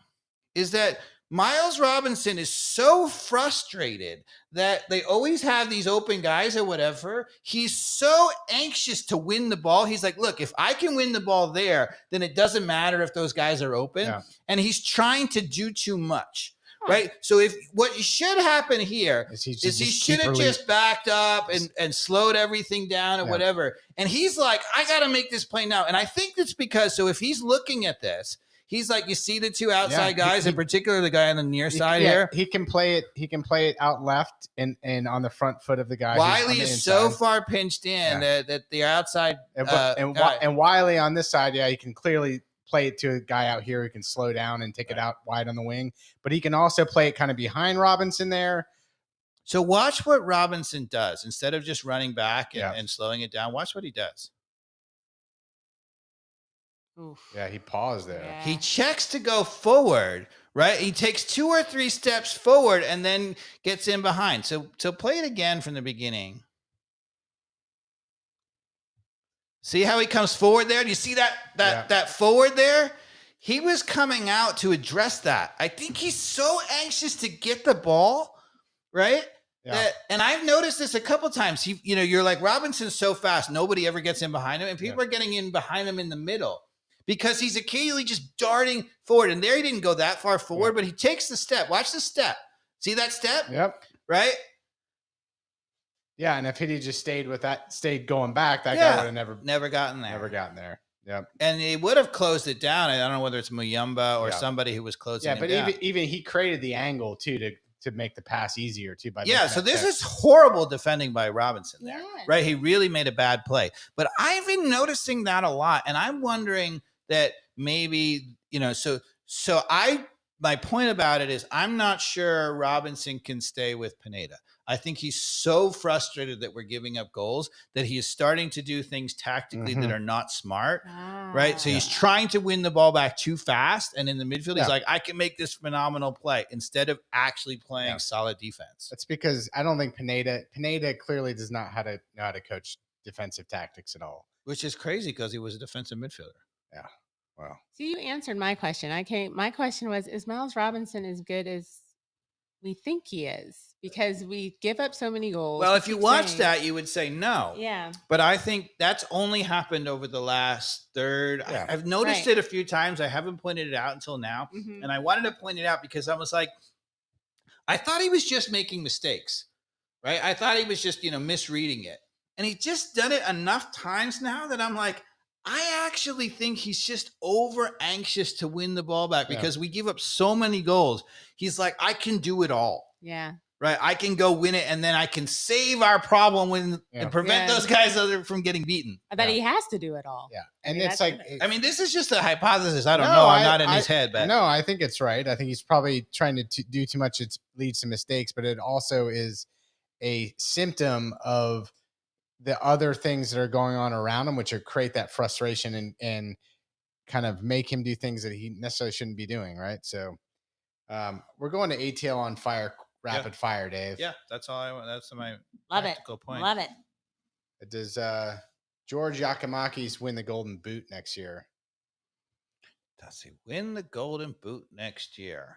is that Miles Robinson is so frustrated that they always have these open guys or whatever. He's so anxious to win the ball. He's like, look, if I can win the ball there, then it doesn't matter if those guys are open. Yeah. And he's trying to do too much, Huh. right? So if what should happen here Is he is he should have just backed up and slowed everything down or Yeah. whatever. And he's like, I got to make this play now. And I think that's because, so if he's looking at this, he's like, you see the two outside guys, in particular the guy on the near side here. He can play it. He can play it out left and on the front foot of the guy. who's on Wiley the is so inside. far pinched in that the outside And, guy- and Wiley on this side, yeah, he can clearly play it to a guy out here who can slow down and take it out wide on the wing. But he can also play it kind of behind Robinson there. So watch what Robinson does instead of just running back Yeah. and slowing it down. Watch what he does. Oof. Yeah, he paused there. Yeah. He checks to go forward, right? He takes 2 or 3 steps forward and then gets in behind. So play it again from the beginning. See how he comes forward there? Do you see that forward there? He was coming out to address that. I think he's so anxious to get the ball, right? Yeah. And I've noticed this a couple times. You're like, Robinson's so fast, nobody ever gets in behind him, and people are getting in behind him in the middle because he's occasionally just darting forward. And there he didn't go that far forward, but he takes the step. Watch the step. See that step? Yep. Right? Yeah, and if he just stayed going back, that guy would have never gotten there. Never gotten there. Yep. And he would have closed it down. I don't know whether it's Muyumba or somebody who was closing it down. Yeah, but even he created the angle too to make the pass easier too. So this is horrible defending by Robinson there, right? He really made a bad play. But I've been noticing that a lot, and I'm wondering that maybe my point about it is I'm not sure Robinson can stay with Pineda. I think he's so frustrated that we're giving up goals that he is starting to do things tactically that are not smart, right? So he's trying to win the ball back too fast. And in the midfield, he's like, I can make this phenomenal play instead of actually playing solid defense. That's because I don't think Pineda clearly does not know how to coach defensive tactics at all. Which is crazy because he was a defensive midfielder. Yeah. Wow. So you answered my question. My question was, is Miles Robinson as good as we think he is? Because we give up so many goals. Well, if you watch that, you would say no. Yeah. But I think that's only happened over the last third. Yeah. I've noticed it a few times. I haven't pointed it out until now. Mm-hmm. And I wanted to point it out because I was like, I thought he was just making mistakes, right? I thought he was just, misreading it. And he's just done it enough times now that I'm like, I actually think he's just over anxious to win the ball back because we give up so many goals. He's like, I can do it all. Yeah. Right. I can go win it and then I can save our problem and prevent those guys from getting beaten. I bet he has to do it all. Yeah. And it's like, this is just a hypothesis. I don't know. I'm not in his head, but no, I think it's right. I think he's probably trying to do too much. It leads to mistakes, but it also is a symptom of the other things that are going on around him, which are create that frustration and kind of make him do things that he necessarily shouldn't be doing. Right. So we're going to ATL on fire, rapid fire, Dave. Yeah. That's all I want. That's my practical point. Love it. Does George Giacomakis win the Golden Boot next year? Does he win the Golden Boot next year?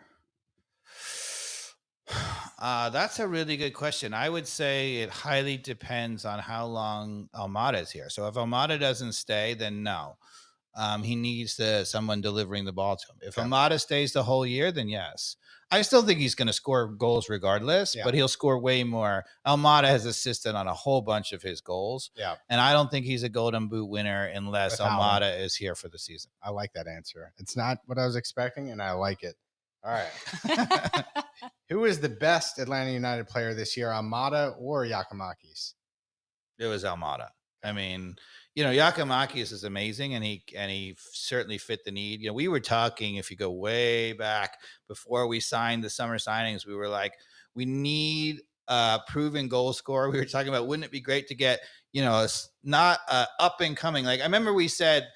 That's a really good question. I would say it highly depends on how long Almada is here. So if Almada doesn't stay, then no. He needs someone delivering the ball to him. If Almada stays the whole year, then yes. I still think he's going to score goals regardless, but he'll score way more. Almada has assisted on a whole bunch of his goals. Yeah. And I don't think he's a Golden Boot winner unless Almada is here for the season. I like that answer. It's not what I was expecting, and I like it. All right. Who is the best Atlanta United player this year, Almada or Giacomakis? It was Almada. I mean, Giacomakis is amazing, and he certainly fit the need. We were talking, if you go way back before we signed the summer signings, we were like, we need a proven goal scorer. We were talking about, wouldn't it be great to get, not up and coming. Like I remember we said,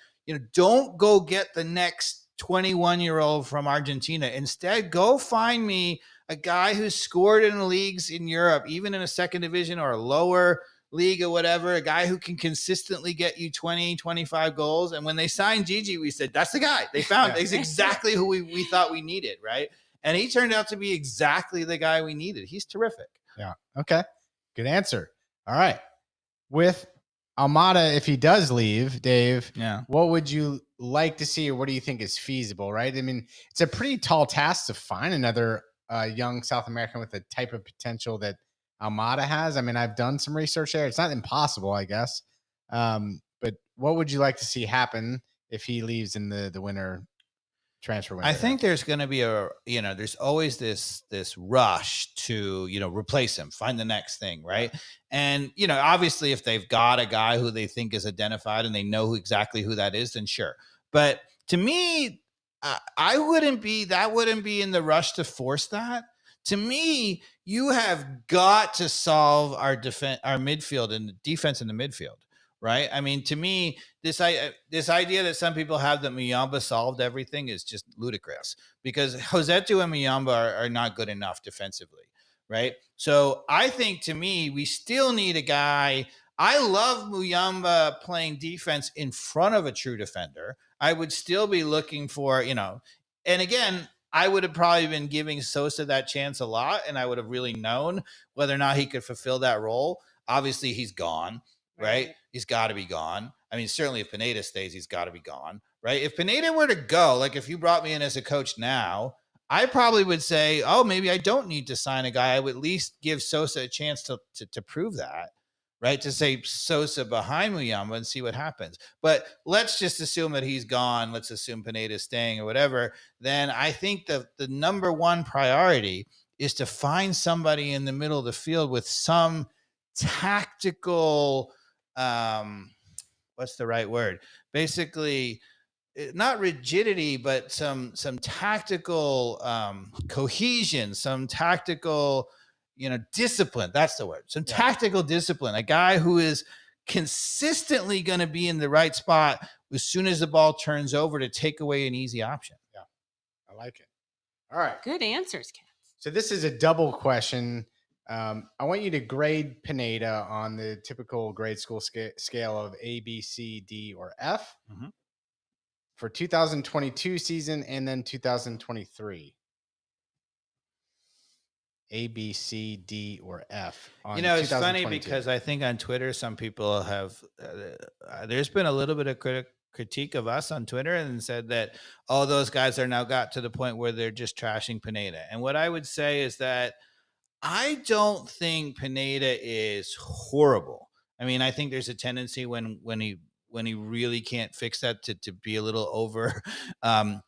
don't go get the next 21-year-old from Argentina. Instead, go find me a guy who's scored in leagues in Europe, even in a second division or a lower league or whatever, a guy who can consistently get you 20, 25 goals. And when they signed Gigi, we said, that's the guy. They found is exactly who we thought we needed, right? And he turned out to be exactly the guy we needed. He's terrific. Yeah. Okay. Good answer. All right. With Almada, if he does leave, Dave, what would you like to see, or what do you think is feasible, right? I mean, it's a pretty tall task to find another young South American with the type of potential that Almada has. I mean, I've done some research there. It's not impossible, I guess. But what would you like to see happen if he leaves in the winter transfer window? I think there's going to be there's always this rush to, replace him, find the next thing. Right. And, obviously if they've got a guy who they think is identified and they know exactly who that is, then sure. But to me, that wouldn't be in the rush to force that. To me, you have got to solve our midfield and the defense in the midfield, right? I mean, to me, this idea that some people have that Muyumba solved everything is just ludicrous, because Josetu and Muyumba are not good enough defensively, right? So I think, to me, we still need a guy. I love Muyumba playing defense in front of a true defender. I would still be looking for, and again, I would have probably been giving Sosa that chance a lot, and I would have really known whether or not he could fulfill that role. Obviously, he's gone, right? He's got to be gone. I mean, certainly if Pineda stays, he's got to be gone, right? If Pineda were to go, like if you brought me in as a coach now, I probably would say, oh, maybe I don't need to sign a guy. I would at least give Sosa a chance to prove that, right? To say Sosa behind Muyamba and see what happens. But let's just assume that he's gone. Let's assume Pineda's staying or whatever. Then I think the number one priority is to find somebody in the middle of the field with some tactical, what's the right word? Basically, not rigidity, but some tactical cohesion, some tactical, discipline. That's the word. Some tactical discipline. A guy who is consistently going to be in the right spot as soon as the ball turns over to take away an easy option. Yeah, I like it. All right. Good answers, Cats. So this is a double question. I want you to grade Pineda on the typical grade school scale of A, B, C, D, or F. Mm-hmm. For 2022 season and then 2023. A, B, C, D, or F. It's funny because I think on Twitter, some people have, there's been a little bit of critique of us on Twitter and said that, oh, those guys are now got to the point where they're just trashing Pineda. And what I would say is that I don't think Pineda is horrible. I mean, I think there's a tendency when he really can't fix that to be a little over, a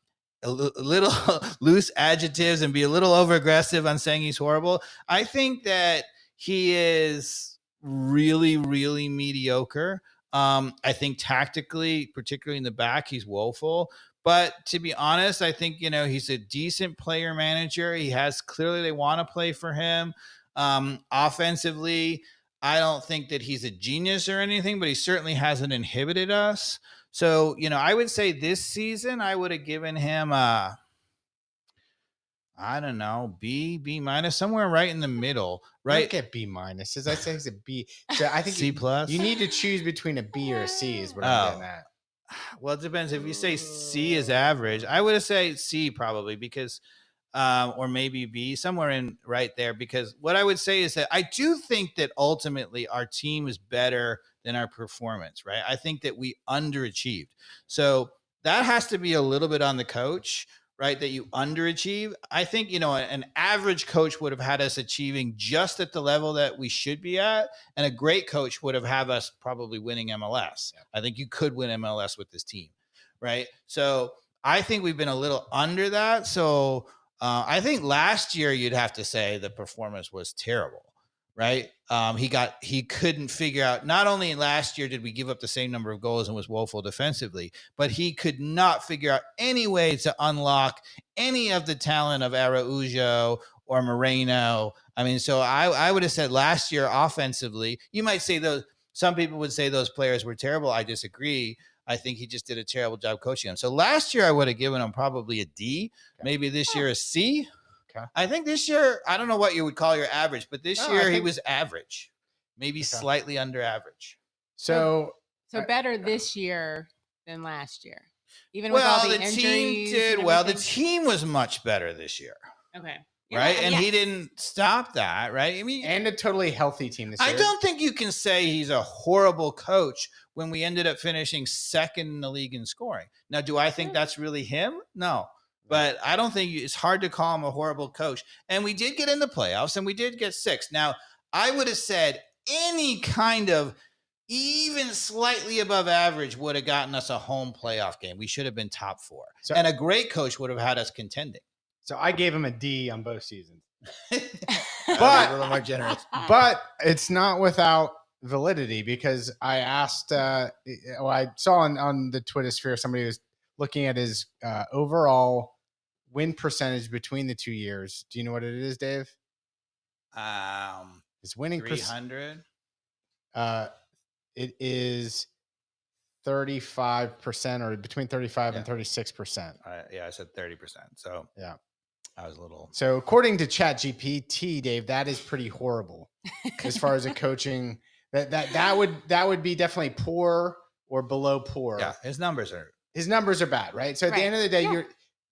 little loose adjectives and be a little over aggressive on saying he's horrible. I think that he is really, really mediocre. I think tactically, particularly in the back, he's woeful. But to be honest, I think, he's a decent player manager. He has clearly they want to play for him. Offensively, I don't think that he's a genius or anything, but he certainly hasn't inhibited us. So, I would say this season I would have given him I don't know, B minus, somewhere right in the middle, right? Don't get B minus. As I say, he's a B. So I think C plus. You need to choose between a B or a C is what I'm getting at. Well, it depends. If you say C is average, I would say C probably because, or maybe B, somewhere in right there. Because what I would say is that I do think that ultimately our team is better than our performance, right? I think that we underachieved. So that has to be a little bit on the coach, right? That you underachieve. I think, an average coach would have had us achieving just at the level that we should be at. And a great coach would have had us probably winning MLS. Yeah. I think you could win MLS with this team, right? So I think we've been a little under that. So I think last year you'd have to say the performance was terrible, right? He couldn't figure out, not only last year did we give up the same number of goals and was woeful defensively, but he could not figure out any way to unlock any of the talent of Araujo or Moreno. I mean, so I would have said last year offensively, you might say some people would say those players were terrible. I disagree. I think he just did a terrible job coaching them. So last year I would have given him probably a D, maybe this year a C. Okay. I think this year, I don't know what you would call your average, but this year he was average, maybe slightly under average. So better this year than last year, even with all the injuries. Team did well. The team was much better this year. Okay. Right. And he didn't stop that. Right. I mean, and a totally healthy team this year. I don't think you can say he's a horrible coach when we ended up finishing second in the league in scoring. Now, do I think that's really him? No. But I don't think it's hard to call him a horrible coach. And we did get in the playoffs and we did get 6th. Now, I would have said any kind of even slightly above average would have gotten us a home playoff game. We should have been top 4. And a great coach would have had us contending. So I gave him a D on both seasons. But a little more generous. But it's not without validity because I asked, I saw on the Twitter sphere, somebody was looking at his overall win percentage between the 2 years. Do you know what it is, Dave? His winning 300. It is 35% or between 35 and 36%. I said 30%. So yeah, I was a little. So according to ChatGPT, Dave, that is pretty horrible as far as a coaching. That would be definitely poor or below poor. Yeah, his numbers are bad, right? So at the end of the day,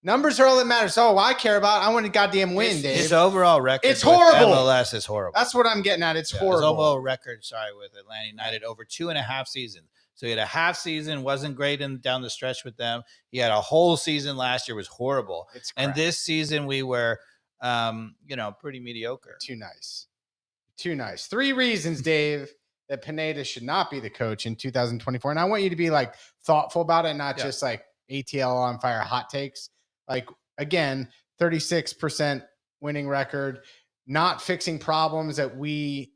Numbers are all that matters. Oh, I care about. I want to goddamn win, Dave. His overall record. It's horrible. MLS is horrible. That's what I'm getting at. It's horrible. His overall record, with Atlanta United over 2.5 seasons. So he had a half season, wasn't great down the stretch with them. He had a whole season last year, was horrible. And this season we were, pretty mediocre. Too nice. 3 reasons, Dave, that Pineda should not be the coach in 2024. And I want you to be like thoughtful about it, not just like ATL on fire hot takes. Like, again, 36% winning record, not fixing problems that we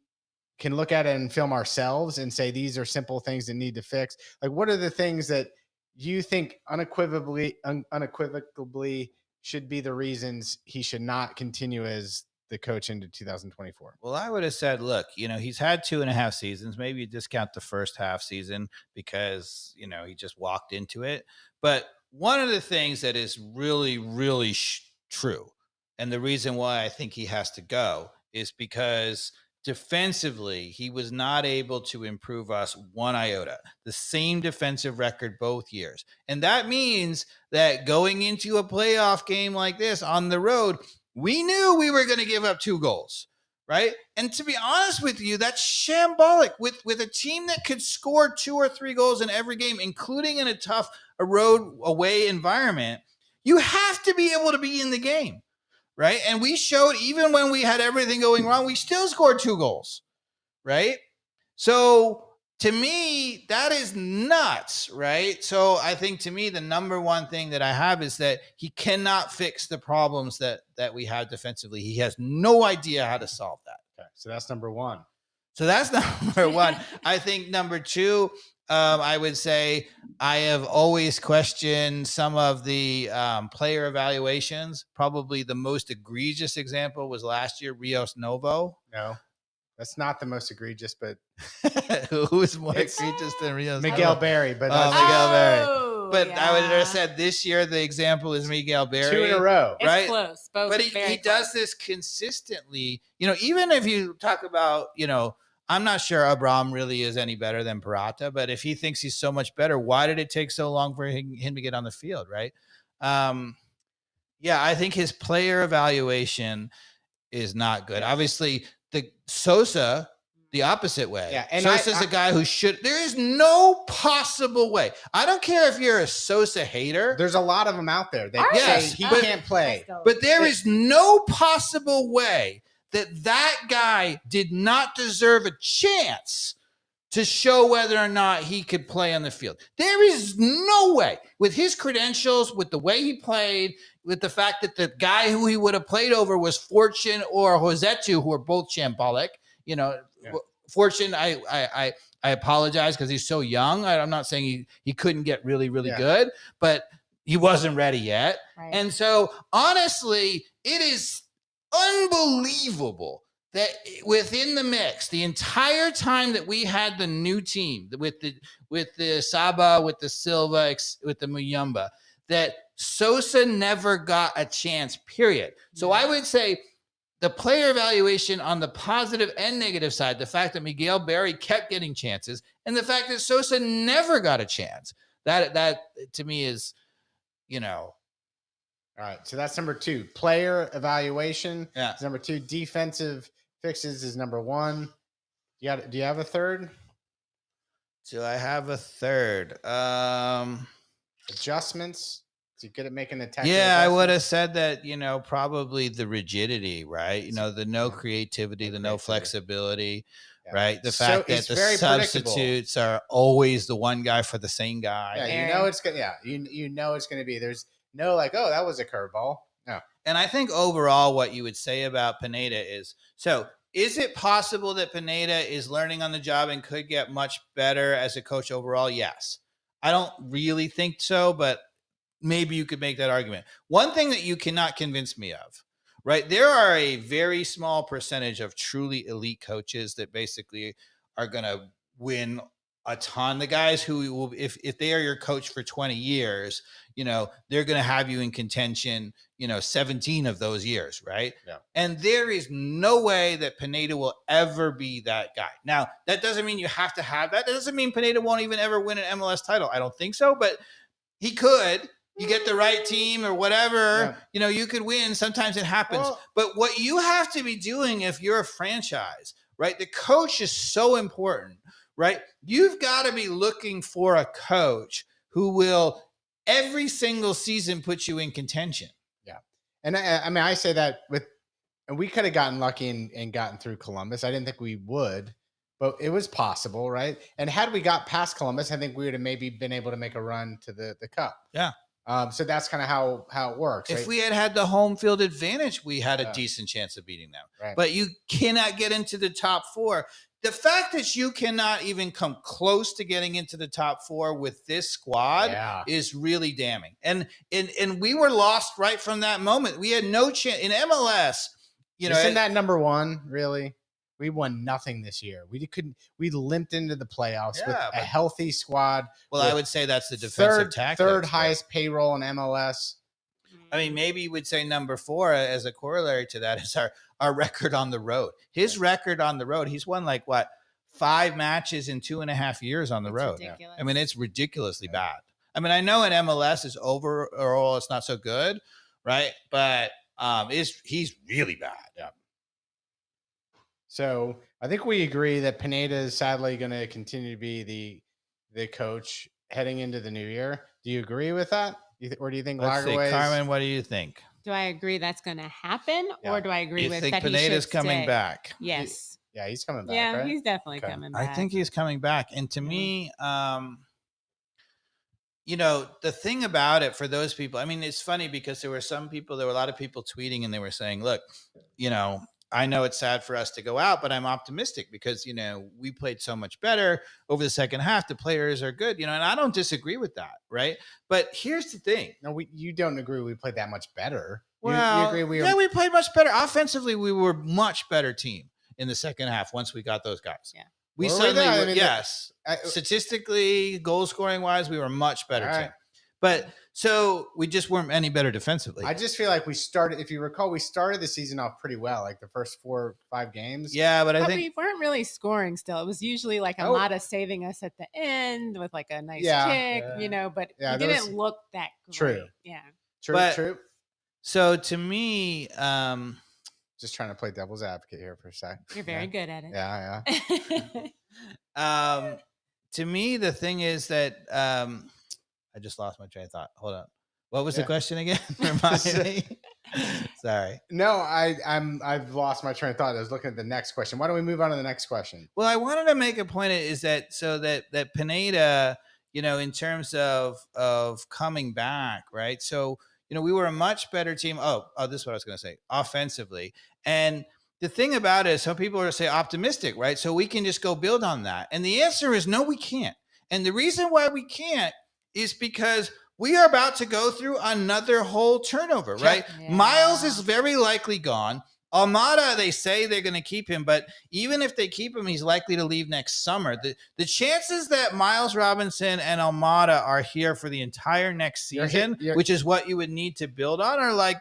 can look at it and film ourselves and say, these are simple things that need to fix. Like, what are the things that you think unequivocally should be the reasons he should not continue as the coach into 2024? Well, I would have said, look, he's had 2.5 seasons. Maybe you discount the first half season because, he just walked into it. But one of the things that is really, really true, and the reason why I think he has to go, is because defensively, he was not able to improve us one iota. The same defensive record both years. And that means that going into a playoff game like this on the road, we knew we were going to give up 2 goals, right? And to be honest with you, that's shambolic. With a team that could score 2 or 3 goals in every game, including in a tough road away environment, you have to be able to be in the game. Right. And we showed, even when we had everything going wrong, we still scored 2 goals. Right. So to me, that is nuts. Right. So I think to me, the number one thing that I have is that he cannot fix the problems that we have defensively. He has no idea how to solve that. Okay. So that's number one. I think number 2, I would say I have always questioned some of the player evaluations. Probably the most egregious example was last year, Rios Novo. No, that's not the most egregious, but who's more egregious than Rios? Miguel Berry. But Miguel Berry. But I would have said this year the example is Miguel Berry. 2 in a row. It's right? Close. Both but he does this consistently. Even if you talk about, I'm not sure Abraham really is any better than Parata, but if he thinks he's so much better, why did it take so long for him to get on the field, right? I think his player evaluation is not good. Obviously, the Sosa, the opposite way. Yeah, and Sosa's a guy who there is no possible way. I don't care if you're a Sosa hater. There's a lot of them out there that say he can't play. But there is no possible way that guy did not deserve a chance to show whether or not he could play on the field. There is no way, with his credentials, with the way he played, with the fact that the guy who he would have played over was Fortune or Josetu, who are both shambolic. Fortune, I apologize because he's so young. I'm not saying he couldn't get really, really good, but he wasn't ready yet. Right. And so, honestly, it is unbelievable that within the mix, the entire time that we had the new team with the Saba, with the Silva, with the Muyumba, that Sosa never got a chance, period. So I would say the player evaluation on the positive and negative side, the fact that Miguel Berry kept getting chances and the fact that Sosa never got a chance, that to me is, All right, so that's number 2. Player evaluation is number 2. Defensive fixes is number 1. Do you have a third? Do I have a third? Adjustments. Is he good at making the tactical adjustments? I would have said that, probably the rigidity, right? The no creativity, the no flexibility, right? The fact that the substitutes are always the one guy for the same guy. Yeah, it's good. Yeah, you know it's going to be. There's no like, oh, that was a curveball. No. And I think overall what you would say about Pineda is it possible that Pineda is learning on the job and could get much better as a coach overall? Yes. I don't really think so, but maybe you could make that argument. One thing that you cannot convince me of, right? There are a very small percentage of truly elite coaches that basically are going to win a ton. The guys who will, if they are your coach for 20 years, they're going to have you in contention, 17 of those years. Right. Yeah. And there is no way that Pineda will ever be that guy. Now, that doesn't mean you have to have that. That doesn't mean Pineda won't even ever win an MLS title. I don't think so, but he could, you get the right team or whatever, you could win. Sometimes it happens. Well, but what you have to be doing if you're a franchise, right? The coach is so important, right? You've got to be looking for a coach who will every single season put you in contention. Yeah. And I mean, I say that and we could have gotten lucky and gotten through Columbus. I didn't think we would, but it was possible, right? And had we got past Columbus, I think we would have maybe been able to make a run to the cup. Yeah. So that's kind of how it works. If right? we had the home field advantage, we had a decent chance of beating them. Right. But you cannot get into the top 4. The fact that you cannot even come close to getting into the top 4 with this squad is really damning. And we were lost right from that moment. We had no chance in MLS. Isn't that number 1 really? We won nothing this year. We limped into the playoffs with a healthy squad. Well, I would say that's the defensive tactics. Third highest payroll in MLS. I mean, maybe you would say number 4 as a corollary to that is our record on the road. His record on the road, he's won 5 matches in 2.5 years on the road. Ridiculous. I mean, it's ridiculously bad. I mean, I know in MLS is overall it's not so good, right? But he's really bad. Yeah. So I think we agree that Pineda is sadly going to continue to be the coach heading into the new year. Do you agree with that? Or do you think Lagerwey? Carmen, what do you think? Do I agree that's going to happen, or do I agree you with think that Pineda's he should coming stay? back? Yes. Yeah, he's coming back. Yeah, right? he's definitely coming back. I think he's coming back. And to me, the thing about it for those people, I mean, it's funny because there were a lot of people tweeting and they were saying, look, I know it's sad for us to go out, but I'm optimistic because, we played so much better over the second half. The players are good, and I don't disagree with that. Right. But here's the thing. No, you don't agree we played that much better. Well, you agree we played much better. Offensively, we were much better team in the second half once we got those guys. Yeah. We Were certainly we were, there? yes. Statistically, goal scoring wise, we were much better All team. But so we just weren't any better defensively. I just feel like we started, if you recall, we started the season off pretty well, like the first 4 or 5 games. Yeah, but I think we weren't really scoring still. It was usually Amada saving us at the end with a nice kick, but we didn't look that great. True. Yeah. True. So to me, just trying to play devil's advocate here for a sec. You're very good at it. Yeah. To me, the thing is that I just lost my train of thought. Hold on. What was the question again? Remind me. Sorry. No, I've lost my train of thought. I was looking at the next question. Why don't we move on to the next question? Well, I wanted to make a point is that that Pineda, in terms of coming back, right? So, we were a much better team. Oh, this is what I was going to say. Offensively. And the thing about it is some people are say optimistic, right? So we can just go build on that. And the answer is no, we can't. And the reason why we can't is because we are about to go through another whole turnover, right? Yeah. Miles is very likely gone. Almada, they say they're going to keep him, but even if they keep him, he's likely to leave next summer. The chances that Miles Robinson and Almada are here for the entire next season, which is what you would need to build on, are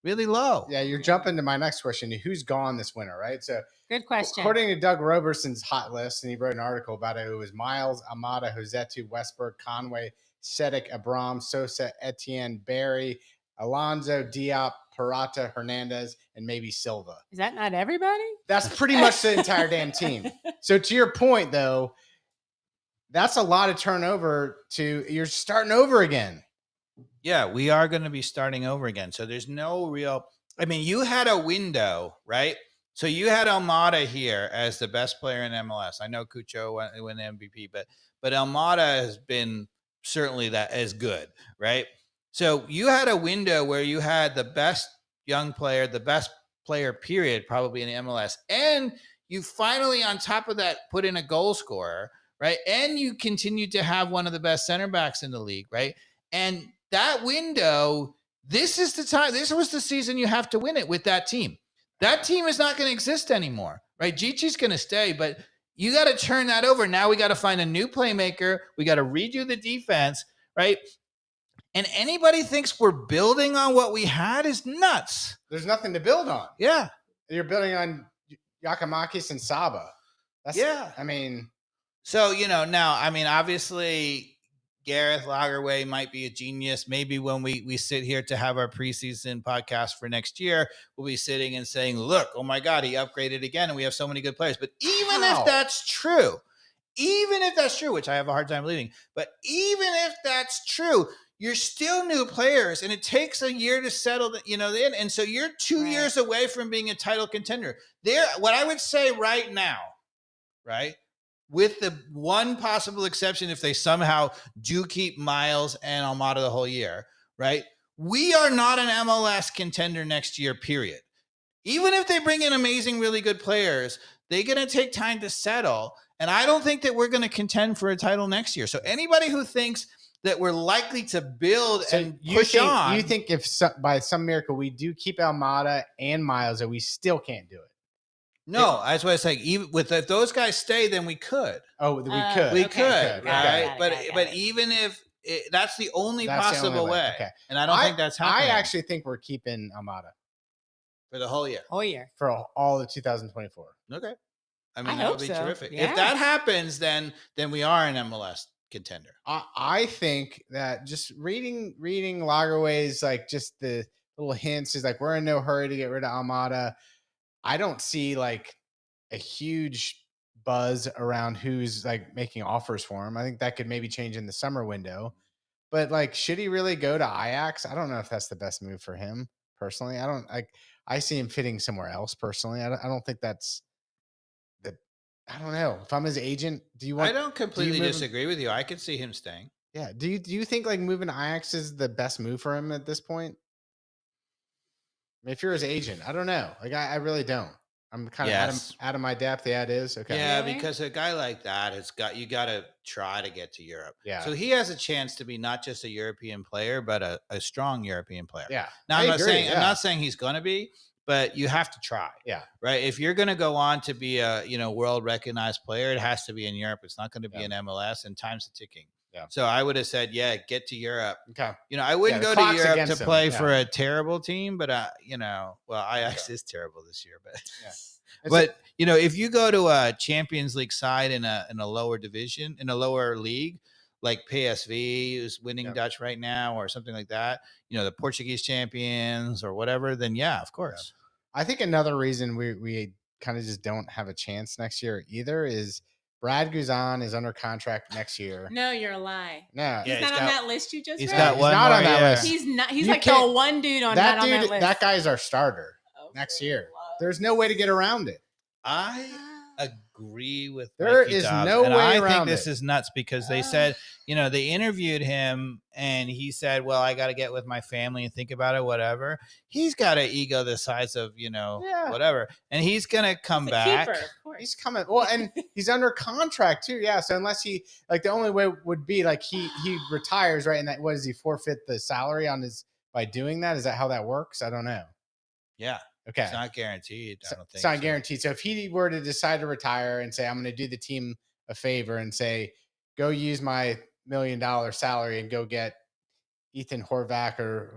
really low. Yeah, you're jumping to my next question. Who's gone this winter, right? So good question. According to Doug Roberson's hot list, and he wrote an article about it, it was Miles, Almada, Josetu, Westberg, Conway, Sedek, Abram, Sosa, Etienne, Barry, Alonso, Diop, Parata, Hernandez, and maybe Silva. Is that not everybody? That's pretty much the entire damn team. So to your point, though, that's a lot of turnover you're starting over again. Yeah, we are going to be starting over again. So there's no real, you had a window, right? So you had Almada here as the best player in MLS. I know Cucho won MVP, but Almada has been certainly that as good, right? So you had a window where you had the best young player, the best player period, probably in MLS. And you finally, on top of that, put in a goal scorer, right? And you continued to have one of the best center backs in the league, right? And that window, this is the time. This was the season you have to win it with that team. That team is not going to exist anymore, right? Gichi's going to stay, but you got to turn that over. Now we got to find a new playmaker. We got to redo the defense, right? And anybody thinks we're building on what we had is nuts. There's nothing to build on. Yeah. You're building on Giakoumakis and Saba. So, now, obviously, Gareth Lagerwey might be a genius. Maybe when we sit here to have our preseason podcast for next year, we'll be sitting and saying, look, oh my God, he upgraded again and we have so many good players. But even if that's true, which I have a hard time believing, but even if that's true, you're still new players and it takes a year to settle in. And so you're 2 years away from being a title contender. What I would say right now, right? With the one possible exception, if they somehow do keep Miles and Almada the whole year, right? We are not an MLS contender next year, period. Even if they bring in amazing, really good players, they're going to take time to settle. And I don't think that we're going to contend for a title next year. So anybody who thinks that we're likely to build and push on. You think if by some miracle we do keep Almada and Miles, that we still can't do it? No, that's what I was saying. Even if those guys stay, then we could. Oh, we could. We could, Okay. right? But even if that's the only possible way. Okay. And I don't think that's happening. I actually think we're keeping Almada for the whole year. Whole year. For all of 2024. Okay. I mean, I that would be hope so. terrific. Yeah. If that happens, then we are an MLS contender. I think that just reading Lagerwey's, like, just the little hints is like, we're in no hurry to get rid of Almada. I don't see like a huge buzz around who's like making offers for him. I think that could maybe change in the summer window, but like, should he really go to Ajax? I don't know if that's the best move for him personally. I see him fitting somewhere else personally. I don't think that's the, I don't know. If I'm his agent, I don't completely disagree with you. I could see him staying. Yeah. Do you think like moving to Ajax is the best move for him at this point? If you're his agent, I don't know. Like, I really don't. I'm kind of out of my depth. Yeah, it is. Okay. Yeah, because a guy like that you got to try to get to Europe. Yeah. So he has a chance to be not just a European player, but a strong European player. Yeah. Now I'm not saying he's going to be, but you have to try. Yeah. Right. If you're going to go on to be a world recognized player, it has to be in Europe. It's not going to be in MLS, and time's ticking. Yeah. So I would have said, get to Europe. Okay. I wouldn't go to Europe to play for a terrible team, but Ajax is terrible this year, but but if you go to a Champions League side in a lower division, in a lower league, like PSV is winning Dutch right now or something like that, the Portuguese champions or whatever, then of course. I think another reason we kind of just don't have a chance next year either is Brad Guzan is under contract next year. No, you're a lie. No, he's not on that list you just read. He's not on that list. He's not. He's like the one dude on that list. That guy is our starter next year. There's no way to get around it. I agree with there Mikey is Dobbs. no and way I around think this is nuts because they said, they interviewed him and he said, well, I got to get with my family and think about it, whatever. He's got an ego the size of, whatever. And he's going to come back. Keeper, of course. He's coming. Well, and he's under contract too. Yeah. So unless he, like, the only way would be like he retires, right? And that, what does he forfeit the salary on by doing that? Is that how that works? I don't know. Yeah. Okay. It's not guaranteed. I don't think it's not guaranteed. So if he were to decide to retire and say, I'm going to do the team a favor and say, go use my $1 million salary and go get Ethan Horvath or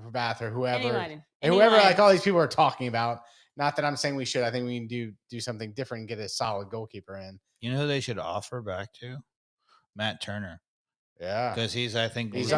whoever, whoever, like all these people are talking about. Not that I'm saying we should. I think we can do something different and get a solid goalkeeper in. You know who they should offer back to? Matt Turner. Yeah, because he's on the losing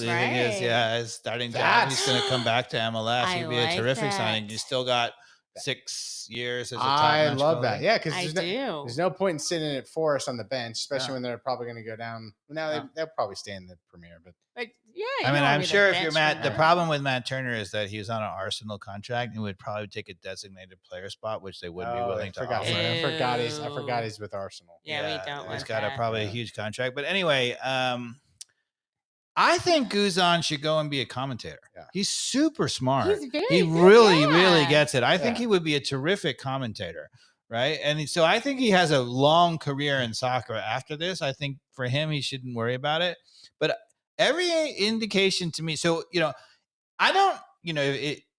his starting job. He's going to come back to MLS. He'd be a terrific signing. You still got 6 years as a top I love goalie. that. Yeah, because there's no point in sitting at Forest on the bench, especially when they're probably going to go down. Now they'll probably stay in the Premier, but I mean, I'm sure if you're Matt, the problem with Matt Turner is that he was on an Arsenal contract and would probably take a designated player spot, which they wouldn't be willing to offer. I forgot he's with Arsenal. Yeah, we don't. He's got probably a huge contract, but anyway, I think Guzan should go and be a commentator. Yeah. He's super smart. He really gets it. I think he would be a terrific commentator. Right. And so I think he has a long career in soccer after this. I think for him, he shouldn't worry about it. But every indication to me, so, I don't,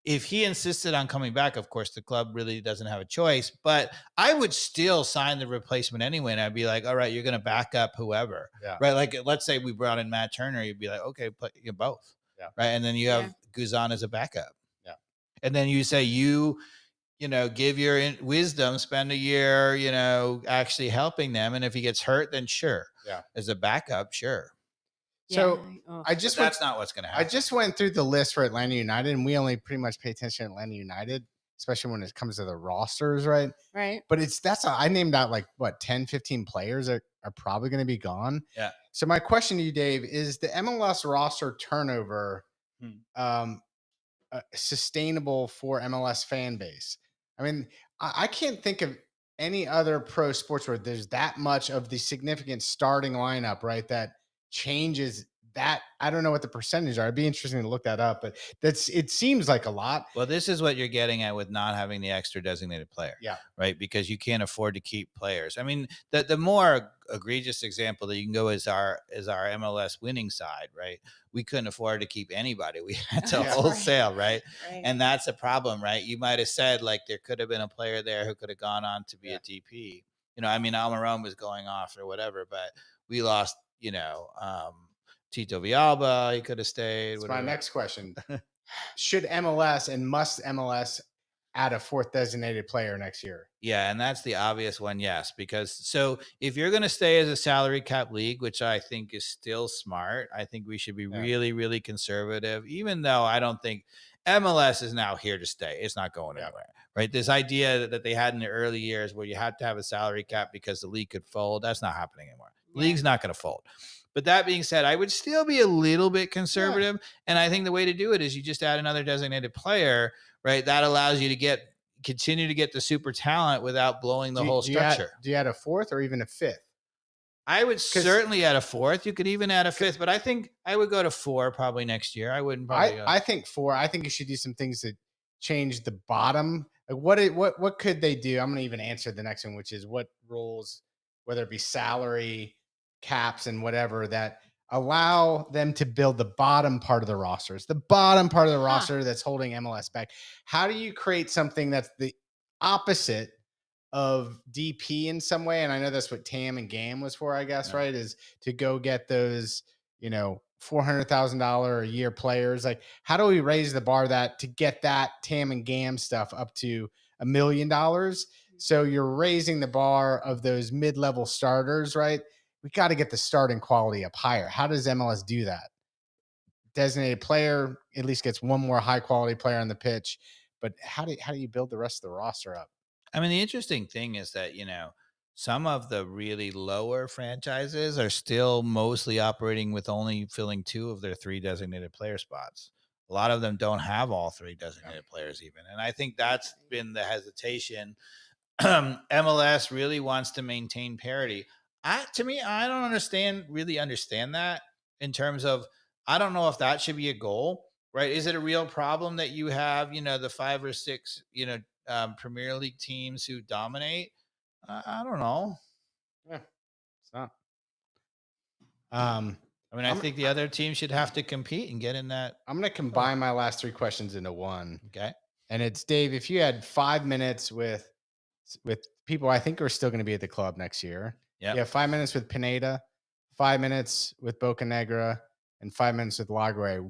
if he insisted on coming back, of course, the club really doesn't have a choice, but I would still sign the replacement anyway. And I'd be like, all right, you're going to back up whoever, right? Like, let's say we brought in Matt Turner. You'd be like, okay, play you both. Yeah. Right. And then you have Guzan as a backup. Yeah. And then you say, give your wisdom, spend a year, actually helping them. And if he gets hurt, then sure. Yeah. As a backup, sure. So ugh. I But just went, that's not what's going to I happen. just went through the list for Atlanta United, and we only pretty much pay attention to Atlanta United, especially when it comes to the rosters, right? Right. But I named out like what 10, 15 players are probably going to be gone. Yeah. So my question to you, Dave, is the MLS roster turnover um, sustainable for MLS fan base? I mean, I can't think of any other pro sports where there's that much of the significant starting lineup, right? That changes that. I don't know what the percentage are. It'd be interesting to look that up, but it seems like a lot. Well, this is what you're getting at with not having the extra designated player. Yeah. Right. Because you can't afford to keep players. I mean, the more egregious example that you can go is our MLS winning side. Right. We couldn't afford to keep anybody. We had to Yeah. wholesale. Right. Right. And that's a problem. Right. You might have said like there could have been a player there who could have gone on to be Yeah. a DP. I mean, Almiron was going off or whatever, but we lost, Tito Villalba. He could have stayed. That's my whatever. next question. Should MLS and must MLS add a fourth designated player next year? Yeah, and that's the obvious one, yes, because so if you're going to stay as a salary cap league, which I think is still smart, I think we should be really, really conservative, even though I don't think MLS is now here to stay. It's not going anywhere, right? This idea that they had in the early years where you had to have a salary cap because the league could fold, that's not happening anymore. The league's not going to fold. But that being said, I would still be a little bit conservative. And I think the way to do it is you just add another designated player, right? That allows you to continue to get the super talent without blowing the whole structure. Do you add a fourth or even a fifth? I would certainly add a fourth. You could even add a fifth, but I think I would go to 4 probably next year. I wouldn't probably. I think 4. I think you should do some things to change the bottom. Like what could they do? I'm going to even answer the next one, which is what rules, whether it be salary, caps, and whatever, that allow them to build the bottom part of the roster. It's the bottom part of the roster that's holding MLS back. How do you create something that's the opposite of DP in some way? And I know that's what TAM and GAM was for, I guess, right? Is to go get those, $400,000 a year players. Like, how do we raise the bar to get that TAM and GAM stuff up to $1 million? So you're raising the bar of those mid-level starters, right? We got to get the starting quality up higher. How does MLS do that? Designated player at least gets one more high quality player on the pitch, but how do you build the rest of the roster up? I mean, the interesting thing is that, some of the really lower franchises are still mostly operating with only filling 2 of their 3 designated player spots. A lot of them don't have all 3 designated players even. And I think that's been the hesitation. MLS really wants to maintain parity. To me, I don't really understand that in terms of, I don't know if that should be a goal, right? Is it a real problem that you have, the 5 or 6, Premier League teams who dominate? I don't know. Yeah, it's not. I think the other team should have to compete and get in that. I'm going to combine my last 3 questions into one. Okay. And it's, Dave, if you had 5 minutes with people I think are still going to be at the club next year. Yeah. You have 5 minutes with Pineda, 5 minutes with Bocanegra, and 5 minutes with Lagerwey.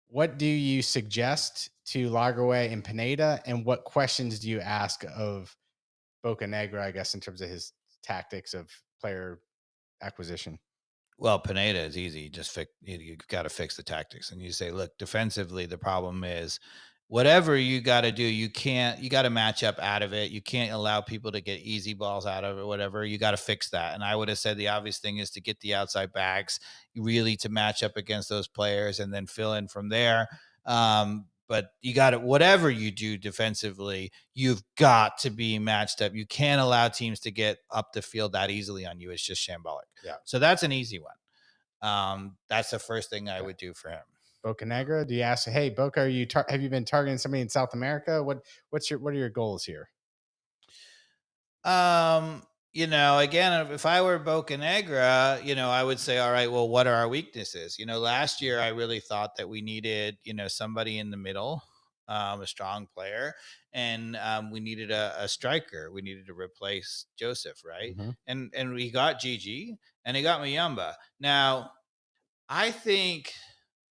What do you suggest to Lagerwey and Pineda, and what questions do you ask of Bocanegra, I guess, in terms of his tactics of player acquisition? Well, Pineda is easy. You've got to fix the tactics. And you say, look, defensively, the problem is whatever you got to do, you got to match up out of it. You can't allow people to get easy balls out of it, whatever. You got to fix that. And I would have said the obvious thing is to get the outside backs, really to match up against those players and then fill in from there. But you got to, whatever you do defensively, you've got to be matched up. You can't allow teams to get up the field that easily on you. It's just shambolic. Yeah. So that's an easy one. That's the first thing I would do for him. Bocanegra, do you ask, hey, Boca, have you been targeting somebody in South America? What are your goals here? Again, if I were Bocanegra, I would say, all right, well, what are our weaknesses? Last year I really thought that we needed, somebody in the middle, a strong player, and we needed a striker. We needed to replace Joseph, right? Mm-hmm. And we got Gigi and he got Muyamba. Now, I think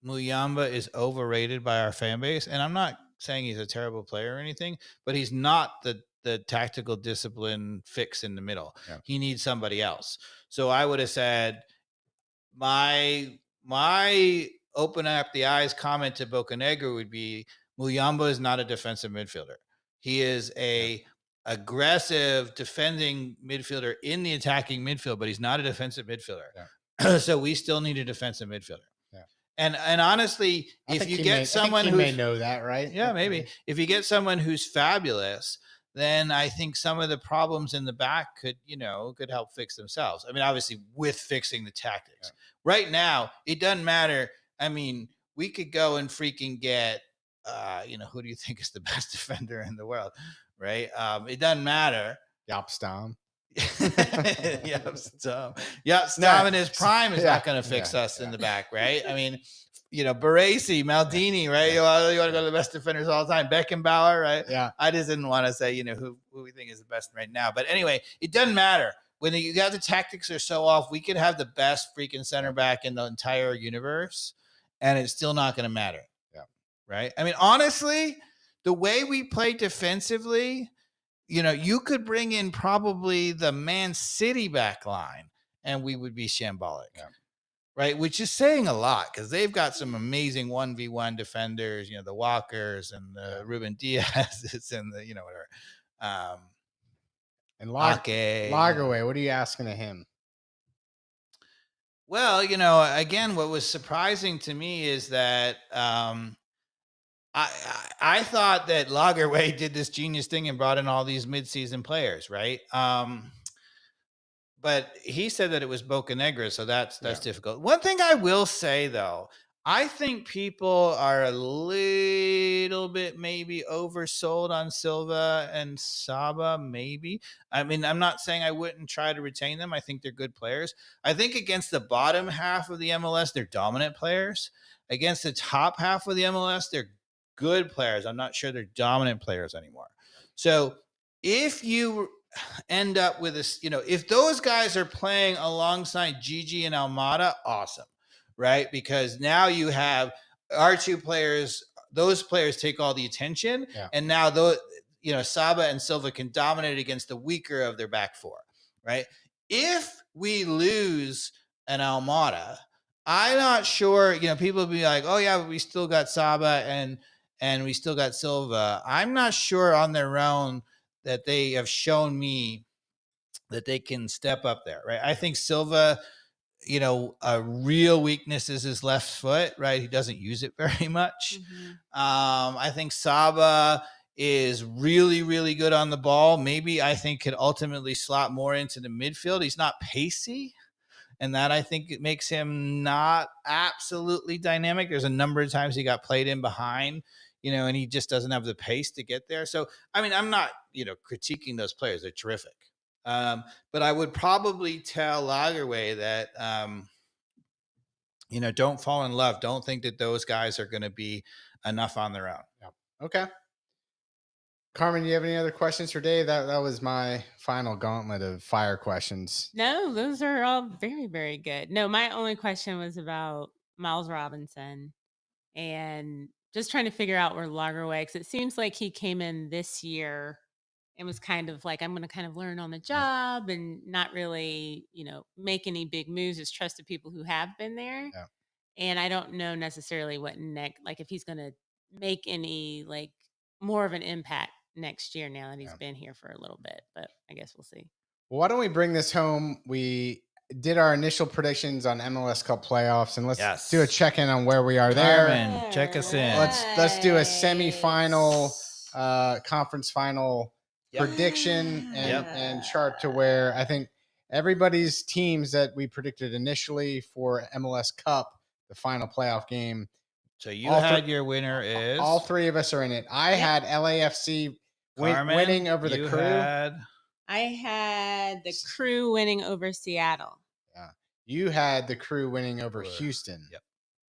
Muyamba is overrated by our fan base, and I'm not saying he's a terrible player or anything, but he's not the tactical discipline fix in the middle. Yeah. He needs somebody else. So I would have said my my open up the eyes comment to Bocanegra would be Muyamba is not a defensive midfielder. He is a aggressive defending midfielder in the attacking midfield, but he's not a defensive midfielder. Yeah. So we still need a defensive midfielder. Yeah. And honestly, if you get someone who may know that, right? Yeah, maybe. If you get someone who's fabulous, then I think some of the problems in the back could help fix themselves. I mean, obviously with fixing the tactics. Yeah. Right now, it doesn't matter. I mean, we could go and freaking get, who do you think is the best defender in the world, right? It doesn't matter. Yopstam. Yopstam in his prime is not going to fix us in the back, right? I mean, Baresi, Maldini, right? You want to go to the best defenders all the time. Beckenbauer, right? Yeah. I just didn't want to say, who we think is the best right now. But anyway, it doesn't matter. When you got the tactics are so off, we could have the best freaking center back in the entire universe, and it's still not going to matter. Yeah. Right? I mean, honestly, the way we play defensively, you could bring in probably the Man City back line, and we would be shambolic. Yeah. Right, which is saying a lot because they've got some amazing 1v1 defenders, the Walkers and the Ruben Diaz's and the whatever. And Lagerwey, what are you asking of him? Well, again, what was surprising to me is that I thought that Lagerwey did this genius thing and brought in all these midseason players, right? But he said that it was Bocanegra, so that's difficult. One thing I will say, though, I think people are a little bit maybe oversold on Silva and Saba, maybe. I mean, I'm not saying I wouldn't try to retain them. I think they're good players. I think against the bottom half of the MLS, they're dominant players. Against the top half of the MLS, they're good players. I'm not sure they're dominant players anymore. So if you end up with this, if those guys are playing alongside Gigi and Almada, awesome, right? Because now you have our two players, those players take all the attention, and now those, Saba and Silva can dominate against the weaker of their back four, right? If we lose an Almada, I'm not sure, people will be like, oh yeah, but we still got Saba and we still got Silva. I'm not sure on their own that they have shown me that they can step up there, right? I think Silva, a real weakness is his left foot, right? He doesn't use it very much. Mm-hmm. I think Saba is really, really good on the ball. Maybe I think could ultimately slot more into the midfield. He's not pacey, and that I think it makes him not absolutely dynamic. There's a number of times he got played in behind, and he just doesn't have the pace to get there. So, I mean, I'm not, critiquing those players. They're terrific. But I would probably tell Lagerwey that, don't fall in love. Don't think that those guys are going to be enough on their own. Yeah. Okay. Carmen, do you have any other questions for Dave? That was my final gauntlet of fire questions. No, those are all very, very good. No, my only question was about Miles Robinson and just trying to figure out where Lagerwey, because it seems like he came in this year and was kind of like, I'm going to kind of learn on the job and not really, make any big moves, just trust the people who have been there. Yeah. And I don't know necessarily what next, like if he's going to make any like more of an impact next year now that he's been here for a little bit, but I guess we'll see. Well, why don't we bring this home? We did our initial predictions on MLS Cup playoffs, and let's do a check-in on where we are there. Carmen, check us in. Let's do a semifinal, conference final prediction and chart to where I think everybody's teams that we predicted initially for MLS Cup, the final playoff game. So you had your winner is? All three of us are in it. I had LAFC winning over the Crew. I had the Crew winning over Seattle. Yeah. You had the Crew winning over Houston. Yep.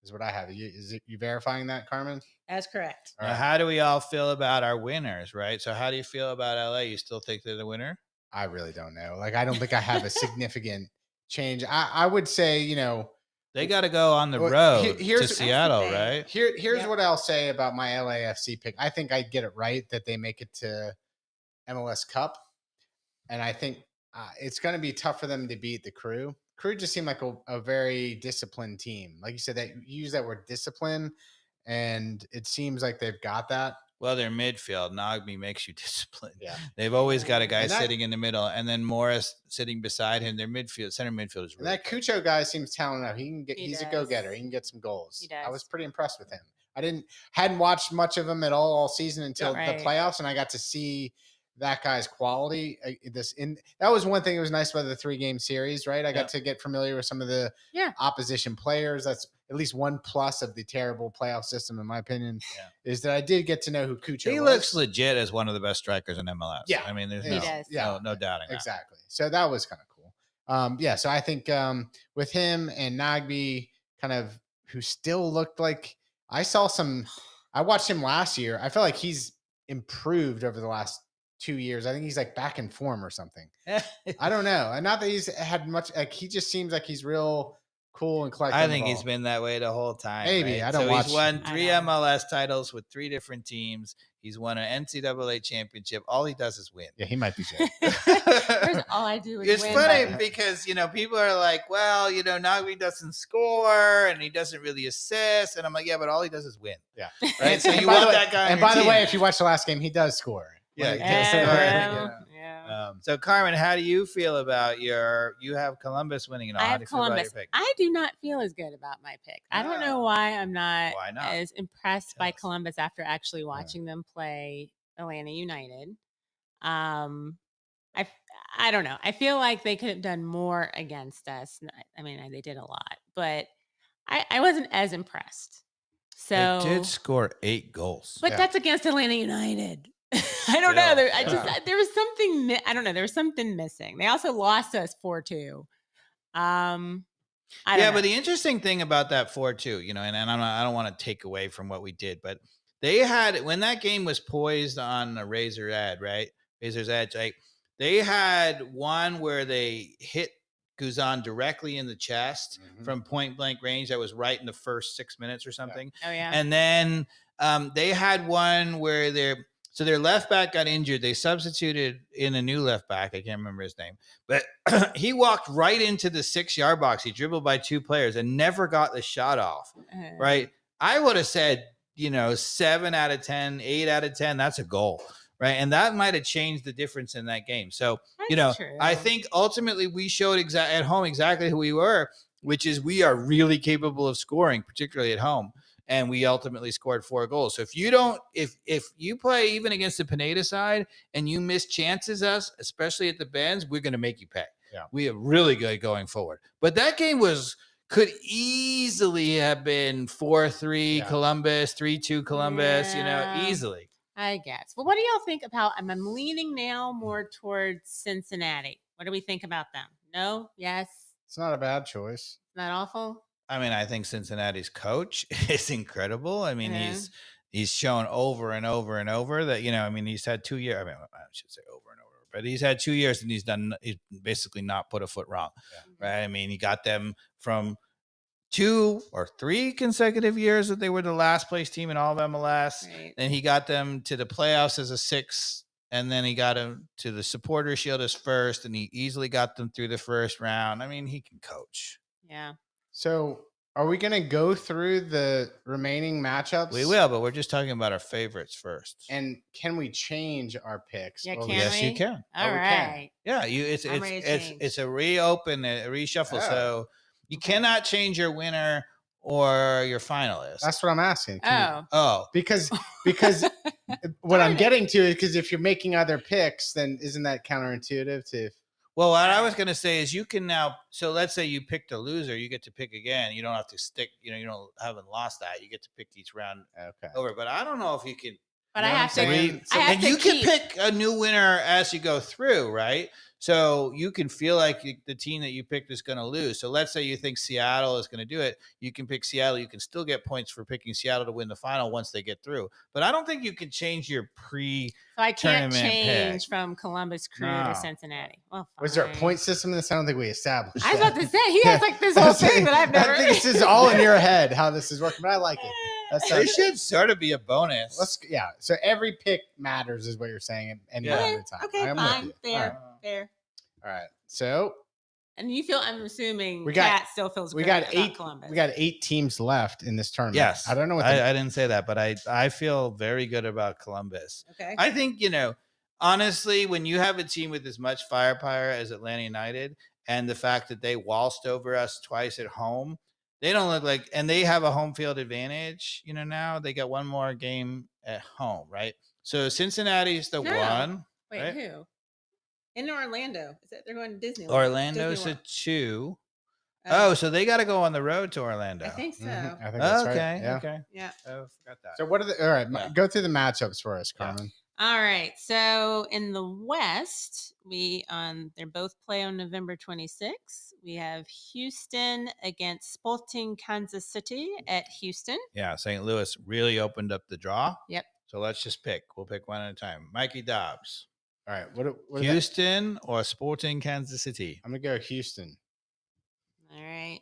Is what I have. You verifying that, Carmen? That's correct. All right. How do we all feel about our winners, right? So how do you feel about LA? You still think they're the winner? I really don't know. Like, I don't think I have a significant change. I would say, they got to go on the road to Seattle, right? Here's what I'll say about my LAFC pick. I think I get it right that they make it to MLS Cup. And I think it's going to be tough for them to beat the Crew. Crew just seemed like a very disciplined team. Like you said, that you use that word discipline, and it seems like they've got that. Well, their midfield, Nagbe makes you disciplined. Yeah. They've always got a guy And that- sitting in the middle, and then Morris sitting beside him. Their center midfield is And really that good. Cucho guy seems talented enough. He He's a does. go-getter. He can get some goals. He does. I was pretty impressed with him. I hadn't watched much of him at all season until Right. the playoffs, and I got to see that guy's quality. That was one thing that was nice about the 3-game series, right? I got to get familiar with some of the opposition players. That's at least one plus of the terrible playoff system, in my opinion, is that I did get to know who Cucho He was. looks legit as one of the best strikers in MLS. Yeah. I mean, there's He no, does. no doubting that. Exactly. So that was kind of cool. So I think with him and Nagbe, kind of who still looked like I watched him last year. I feel like he's improved over the last 2 years. I think he's like back in form or something. I don't know. And not that he's had much, like he just seems like he's real cool and collected. I think he's been that way the whole time. Maybe. Right? I don't watch. He's won 3 MLS titles with 3 different teams. He's won an NCAA championship. All he does is win. Yeah, he might be good. That's all I do is It's win. funny because, people are like, well, Nagbe doesn't score and he doesn't really assist. And I'm like, yeah, but all he does is win. Yeah. Right. So you by want the way- that guy. And by the way, if you watch the last game, he does score. Yeah, Like, he does score. Yeah. So Carmen, how do you feel about you have Columbus winning and all? I How have do you feel about Columbus. your pick? I do not feel as good about my pick. I don't know why I'm not, Why not? as impressed by Tell us. Columbus after actually watching them play Atlanta United. I don't know. I feel like they could have done more against us. I mean, they did a lot, but I wasn't as impressed. So They did score 8 goals. but that's against Atlanta United. I don't know. There was something. I don't know. There was something missing. They also lost us 4-2. I don't know. But the interesting thing about that 4-2, and I don't want to take away from what we did, but they had, when that game was poised on a Razor's Edge, like they had one where they hit Guzan directly in the chest from point blank range. That was right in the first 6 minutes or something. Oh yeah. And then they had one where their left back got injured. They substituted in a new left back. I can't remember his name, but he walked right into the 6-yard box. He dribbled by 2 players and never got the shot off. Right. I would have said, 7 out of 10, 8 out of 10. That's a goal. Right. And that might have changed the difference in that game. So, That's true. I think ultimately we showed at home exactly who we were, which is we are really capable of scoring, particularly at home. And we ultimately scored 4 goals. So if you play even against the Pineda side and you miss chances, especially at the bends, we're going to make you pay. Yeah. We are really good going forward. But that game could easily have been 4-3 Columbus, 3-2 Columbus, easily. I guess. Well, what do y'all think about? I'm leaning now more towards Cincinnati. What do we think about them? No? Yes? It's not a bad choice. Not awful? I mean, I think Cincinnati's coach is incredible. I mean, he's shown over and over and over that, he's had 2 years. I mean, I should say over and over, but he's had 2 years and he's basically not put a foot wrong. Yeah. Right. I mean, he got them from 2 or 3 consecutive years that they were the last place team in all of MLS. Right. Then he got them to the playoffs as a 6th. And then he got them to the Supporter Shield as 1st, and he easily got them through the first round. I mean, he can coach. Yeah. So are we going to go through the remaining matchups? We will, but we're just talking about our favorites first. And can we change our picks? Yeah, Or can yes, we? you can. All we right. Yeah, I'm ready to change. it's a reopen, a reshuffle. Oh. So you cannot change your winner or your finalist. That's what I'm asking. Because what I'm getting to is because if you're making other picks, then isn't that counterintuitive to? Well, what I was going to say is you can now. So let's say you picked a loser, you get to pick again. You don't have to stick. You haven't lost that. You get to pick each round over. But I don't know if you can. But I have to. And you can pick a new winner as you go through, right? So you can feel like the team that you picked is going to lose. So let's say you think Seattle is going to do it. You can pick Seattle. You can still get points for picking Seattle to win the final once they get through. But I don't think you can change your So I can't change pick. from Columbus Crew to Cincinnati. Well, Was there a fine. point system in this? I don't think we established. I was that. about to say he has like this whole thing that I've never. I think this is all in your head how this is working, but I like it. They should sort of be a bonus. So every pick matters, is what you're saying, and not every time. Okay, I'm fine, with you. fair. All right. So And you feel, I'm assuming We got- Cat still feels We great got about 8. Columbus. We got 8 teams left in this tournament. Yes. I don't know what I didn't say that, but I feel very good about Columbus. Okay. I think, honestly, when you have a team with as much firepower as Atlanta United and the fact that they waltzed over us twice at home, they don't look like, and they have a home field advantage, now they got one more game at home, right? So Cincinnati's the No. one. Wait, right? who? In Orlando. Is that they're going to Disneyland? Orlando's Disney a World. 2. Oh, Oh, so they got to go on the road to Orlando. I think so. Mhm, I think that's Okay. right. Yeah. Okay. Yeah. Oh, forgot that. So what are the? All right, Yeah. go through the matchups for us, Yeah. Carmen. All right. So in the West, they're both play on November 26th. We have Houston against Sporting Kansas City at Houston. Yeah, St. Louis really opened up the draw. Yep. So let's just pick. We'll pick one at a time. Mikey Dobbs, All right, what are the- Houston or Sporting Kansas City? I'm gonna go Houston. All right.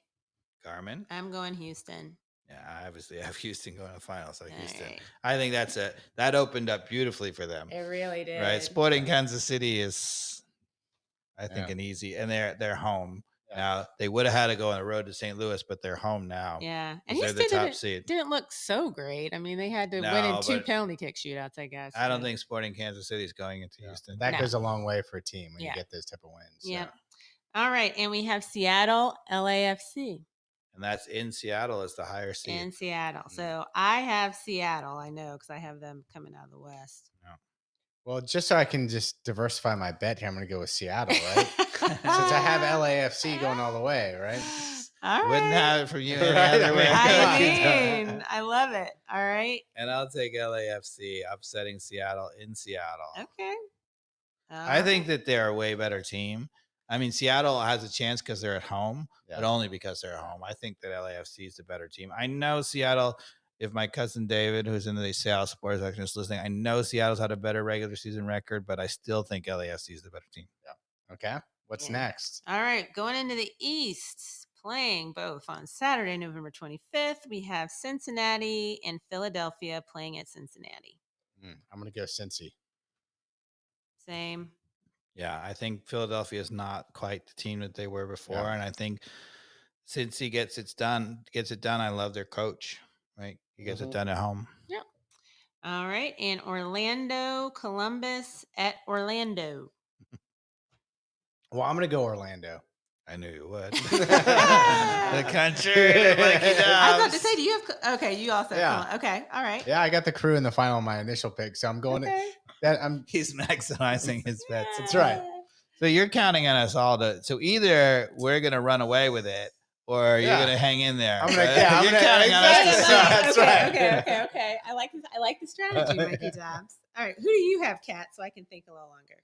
Carmen. I'm going Houston. Yeah, I obviously have Houston going to the finals. So All Houston. right. I think that opened up beautifully for them. It really did. Right, Sporting Kansas City is, I think, Yeah. an easy, and they're home Yeah. now. They would have had to go on the road to St. Louis, but they're home now. Yeah. And They're the Houston top seed. didn't look so great. I mean, they had to win No, in 2 but penalty kick shootouts, I guess. I don't but- think Sporting Kansas City is going into Houston. That No. goes a long way for a team when Yeah. you get those type of wins. So. Yep. All right. And we have Seattle, LAFC And that's in Seattle as the higher seed. in Seattle. Mm. So I have Seattle. I know because I have them coming out of the West. Well, just so I can just diversify my bet here, I'm gonna go with Seattle, right? Since I have LAFC going all the way, right? All right. Wouldn't have it from you any Right, other I way. mean, I Come on. mean, I love it. All right. And I'll take LAFC upsetting Seattle in Seattle. Okay. I think that they're a way better team. I mean, Seattle has a chance because they're at home, Yeah. but only because they're at home. I think that LAFC is the better team. I know Seattle, if my cousin David, who's in the Seattle sports section, is listening, I know Seattle's had a better regular season record, but I still think LAFC is the better team. Okay. What's Yeah. next? All right. Going into the East, playing both on Saturday, November 25th, we have Cincinnati and Philadelphia playing at Cincinnati. I'm gonna go Cincy. Same. Yeah, I think Philadelphia is not quite the team that they were before, Yeah. and I think since he gets it done, I love their coach. Right, he gets it Mhm. done at home. All right. And Orlando, Columbus at Orlando. Well, I'm gonna go Orlando. I knew you would. The country, Mikey I was about to Dobbs. say, do you have? Okay, you also. Yeah. Have okay. All right. Yeah, I got the Crew in the final on my initial pick, so I'm going. Okay. He's maximizing his bets. That's right. So you're counting on us all to. So either we're gonna run away with it, or you're Yeah. gonna hang in there. I'm gonna- Right? yeah, I'm you're gonna- counting on us to exactly. suck. That's okay, right. okay. I like this. I like the strategy, Mikey Dobbs. All right. Who do you have, Kat? So I can think a little longer.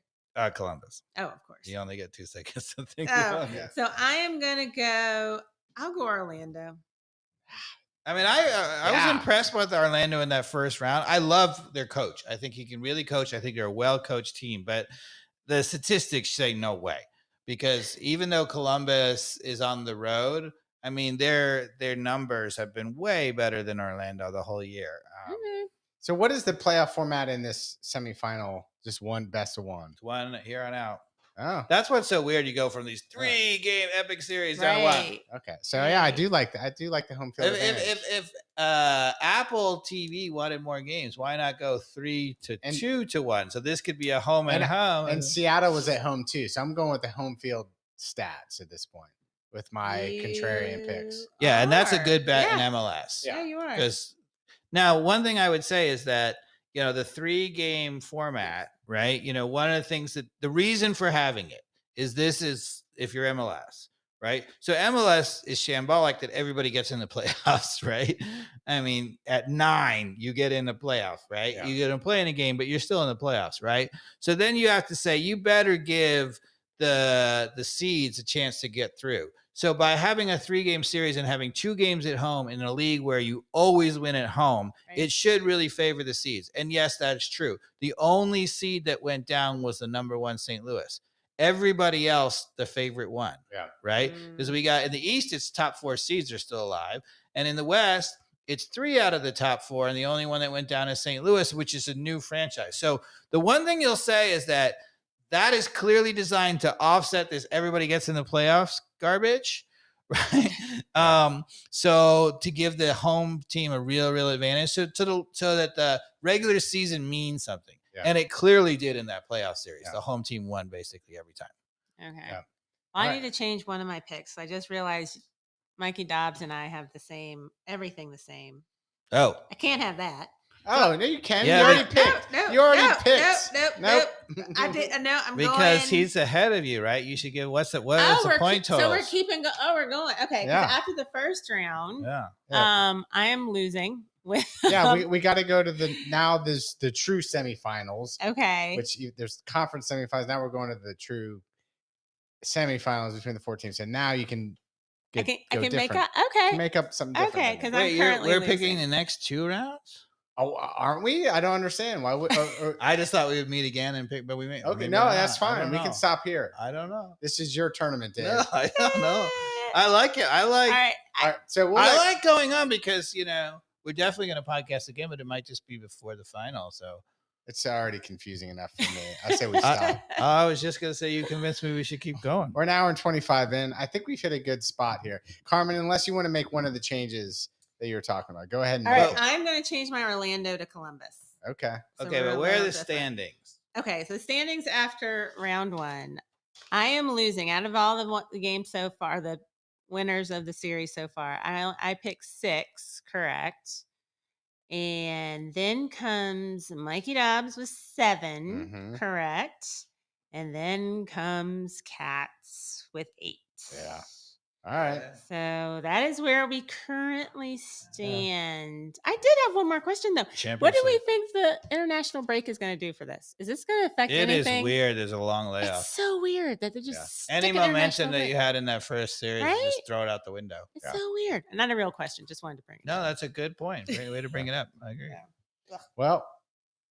Columbus. Oh, of course. You only get 2 seconds to think. Oh, about it. Yeah. So I am gonna go. I'll go Orlando. I mean, I was Yeah. impressed with Orlando in that first round. I love their coach. I think he can really coach. I think they're a well-coached team, but the statistics say no way, because even though Columbus is on the road, I mean, their numbers have been way better than Orlando the whole year. Okay. So, what is the playoff format in this semifinal? Just one best of one. It's one here on out. Oh, That's what's so weird. You go from these 3-game epic series down to one. Right. okay. So yeah, I do like that. I do like the home field advantage. If Apple TV wanted more games, why not go 3 to And- 2 to 1? So this could be a home and home. And Seattle was at home too, so I'm going with the home field stats at this point with my contrarian picks. You Yeah, and that's a are. good bet Yeah. in MLS. Yeah, you are. Because now, one thing I would say is that, the 3-game format, right? One of the things that the reason for having it is if you're MLS, right? So MLS is shambolic that everybody gets in the playoffs, right? I mean, at 9, you get in the playoff, right? Yeah. You get to play in a game, but you're still in the playoffs, right? So then you have to say, you better give the seeds a chance to get through. So by having a 3-game series and having 2 games at home in a league where you always win at home, Right. it should really favor the seeds. And yes, that's true. The only seed that went down was the number 1 St. Louis. Everybody else, the favorite one. Yeah. Right? Because we got in the East, it's top 4 seeds are still alive. And in the West, it's 3 out of the top 4. And the only one that went down is St. Louis, which is a new franchise. So the one thing you'll say is that that is clearly designed to offset this everybody gets in the playoffs garbage, right? So to give the home team a real advantage, so that the regular season means something. Yeah. And it clearly did in that playoff series. Yeah. The home team won basically every time. Okay. Yeah. Well, All I right. need to change one of my picks. I just realized Mikey Dobbs and I have everything the same. Oh, I can't have that. Oh, no, you can. Yeah, you already but- picked. No, you already no, picked. Nope. I did. No, I'm because going. he's ahead of you, right? You should give what's the point total? So we're keeping. We're going. Okay. 'Cause Yeah. after the first round, Yeah. I am losing with. Yeah, we got to go to there's the true semifinals, Okay. there's conference semifinals. Now we're going to the true semifinals between the 4 teams. So now you can I go can make different. up. Okay. Make up something different. Okay, than because that. I'm Wait, currently we're picking losing. the next 2 rounds? Oh, aren't we? I don't understand why. I just thought we would meet again and pick, but we may. Okay, maybe no, not. that's I fine. don't We know. can stop here. I don't know. This is your tournament, Dave. No, I don't know. I like it. I like. All right. All right, so I like going on because we're definitely going to podcast again, but it might just be before the final. So it's already confusing enough for me. I say we stop. I was just going to say you convinced me we should keep going. We're an hour and 25 in. I think we've hit a good spot here. Carmen, unless you want to make one of the changes that you were talking about, go ahead and All make right. it. I'm going to change my Orlando to Columbus. Okay. So Okay, we're but a where are little the different. standings? Okay, so standings after round 1. I am losing out of all the games so far, the winners of the series so far. I picked 6, correct. And then comes Mikey Dobbs with 7, Mhm. correct. And then comes Cats with 8. Yeah. All right. So that is where we currently stand. I did have one more question though. What do we Championship. think the international break is going to do for this? Is this going to affect It is anything? weird. There's a long layoff. It's so weird that they just Yeah. stick Any an momentum international that break. you had in that first series, Right? just throw it out the window. It's Yeah. so weird. Not a real question. Just wanted to bring it No, up. that's a good point. Great way to bring it up. I agree. Yeah. Well,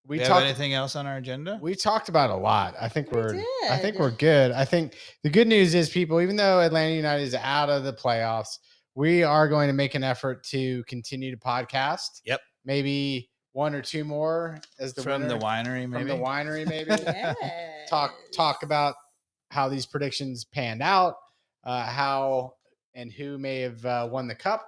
we We have talked. anything else on our agenda? We talked about a lot. I think We we're. I think did. we're good. I think the good news is, people, even though Atlanta United is out of the playoffs, we are going to make an effort to continue to podcast. Yep. Maybe 1 or 2 more as the From the winner. winery, maybe. From the winery, maybe. Yes. talk about how these predictions panned out, how and who may have won the cup,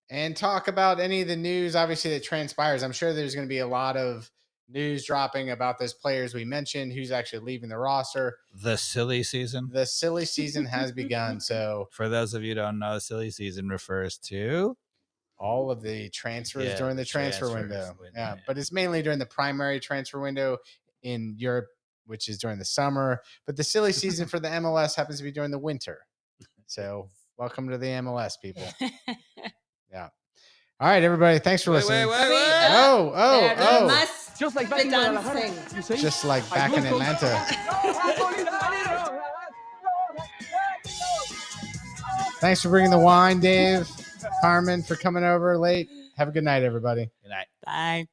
and talk about any of the news, obviously, that transpires. I'm sure there's going to be a lot of news dropping about those players we mentioned, who's actually leaving the roster. The silly season. The silly season has begun. So For those of you who don't know, the silly season refers to all of the transfers during the transfer window. Yeah, but it's mainly during the primary transfer window in Europe, which is during the summer. But the silly season for the MLS happens to be during the winter. So welcome to the MLS, people. Yeah. All right, everybody. Thanks for listening. Wait. Oh. Just like back The in Guadalajara. dancing. You see? Just like back in Atlanta. Thanks for bringing the wine, Dave. Carmen, for coming over late. Have a good night, everybody. Good night. Bye.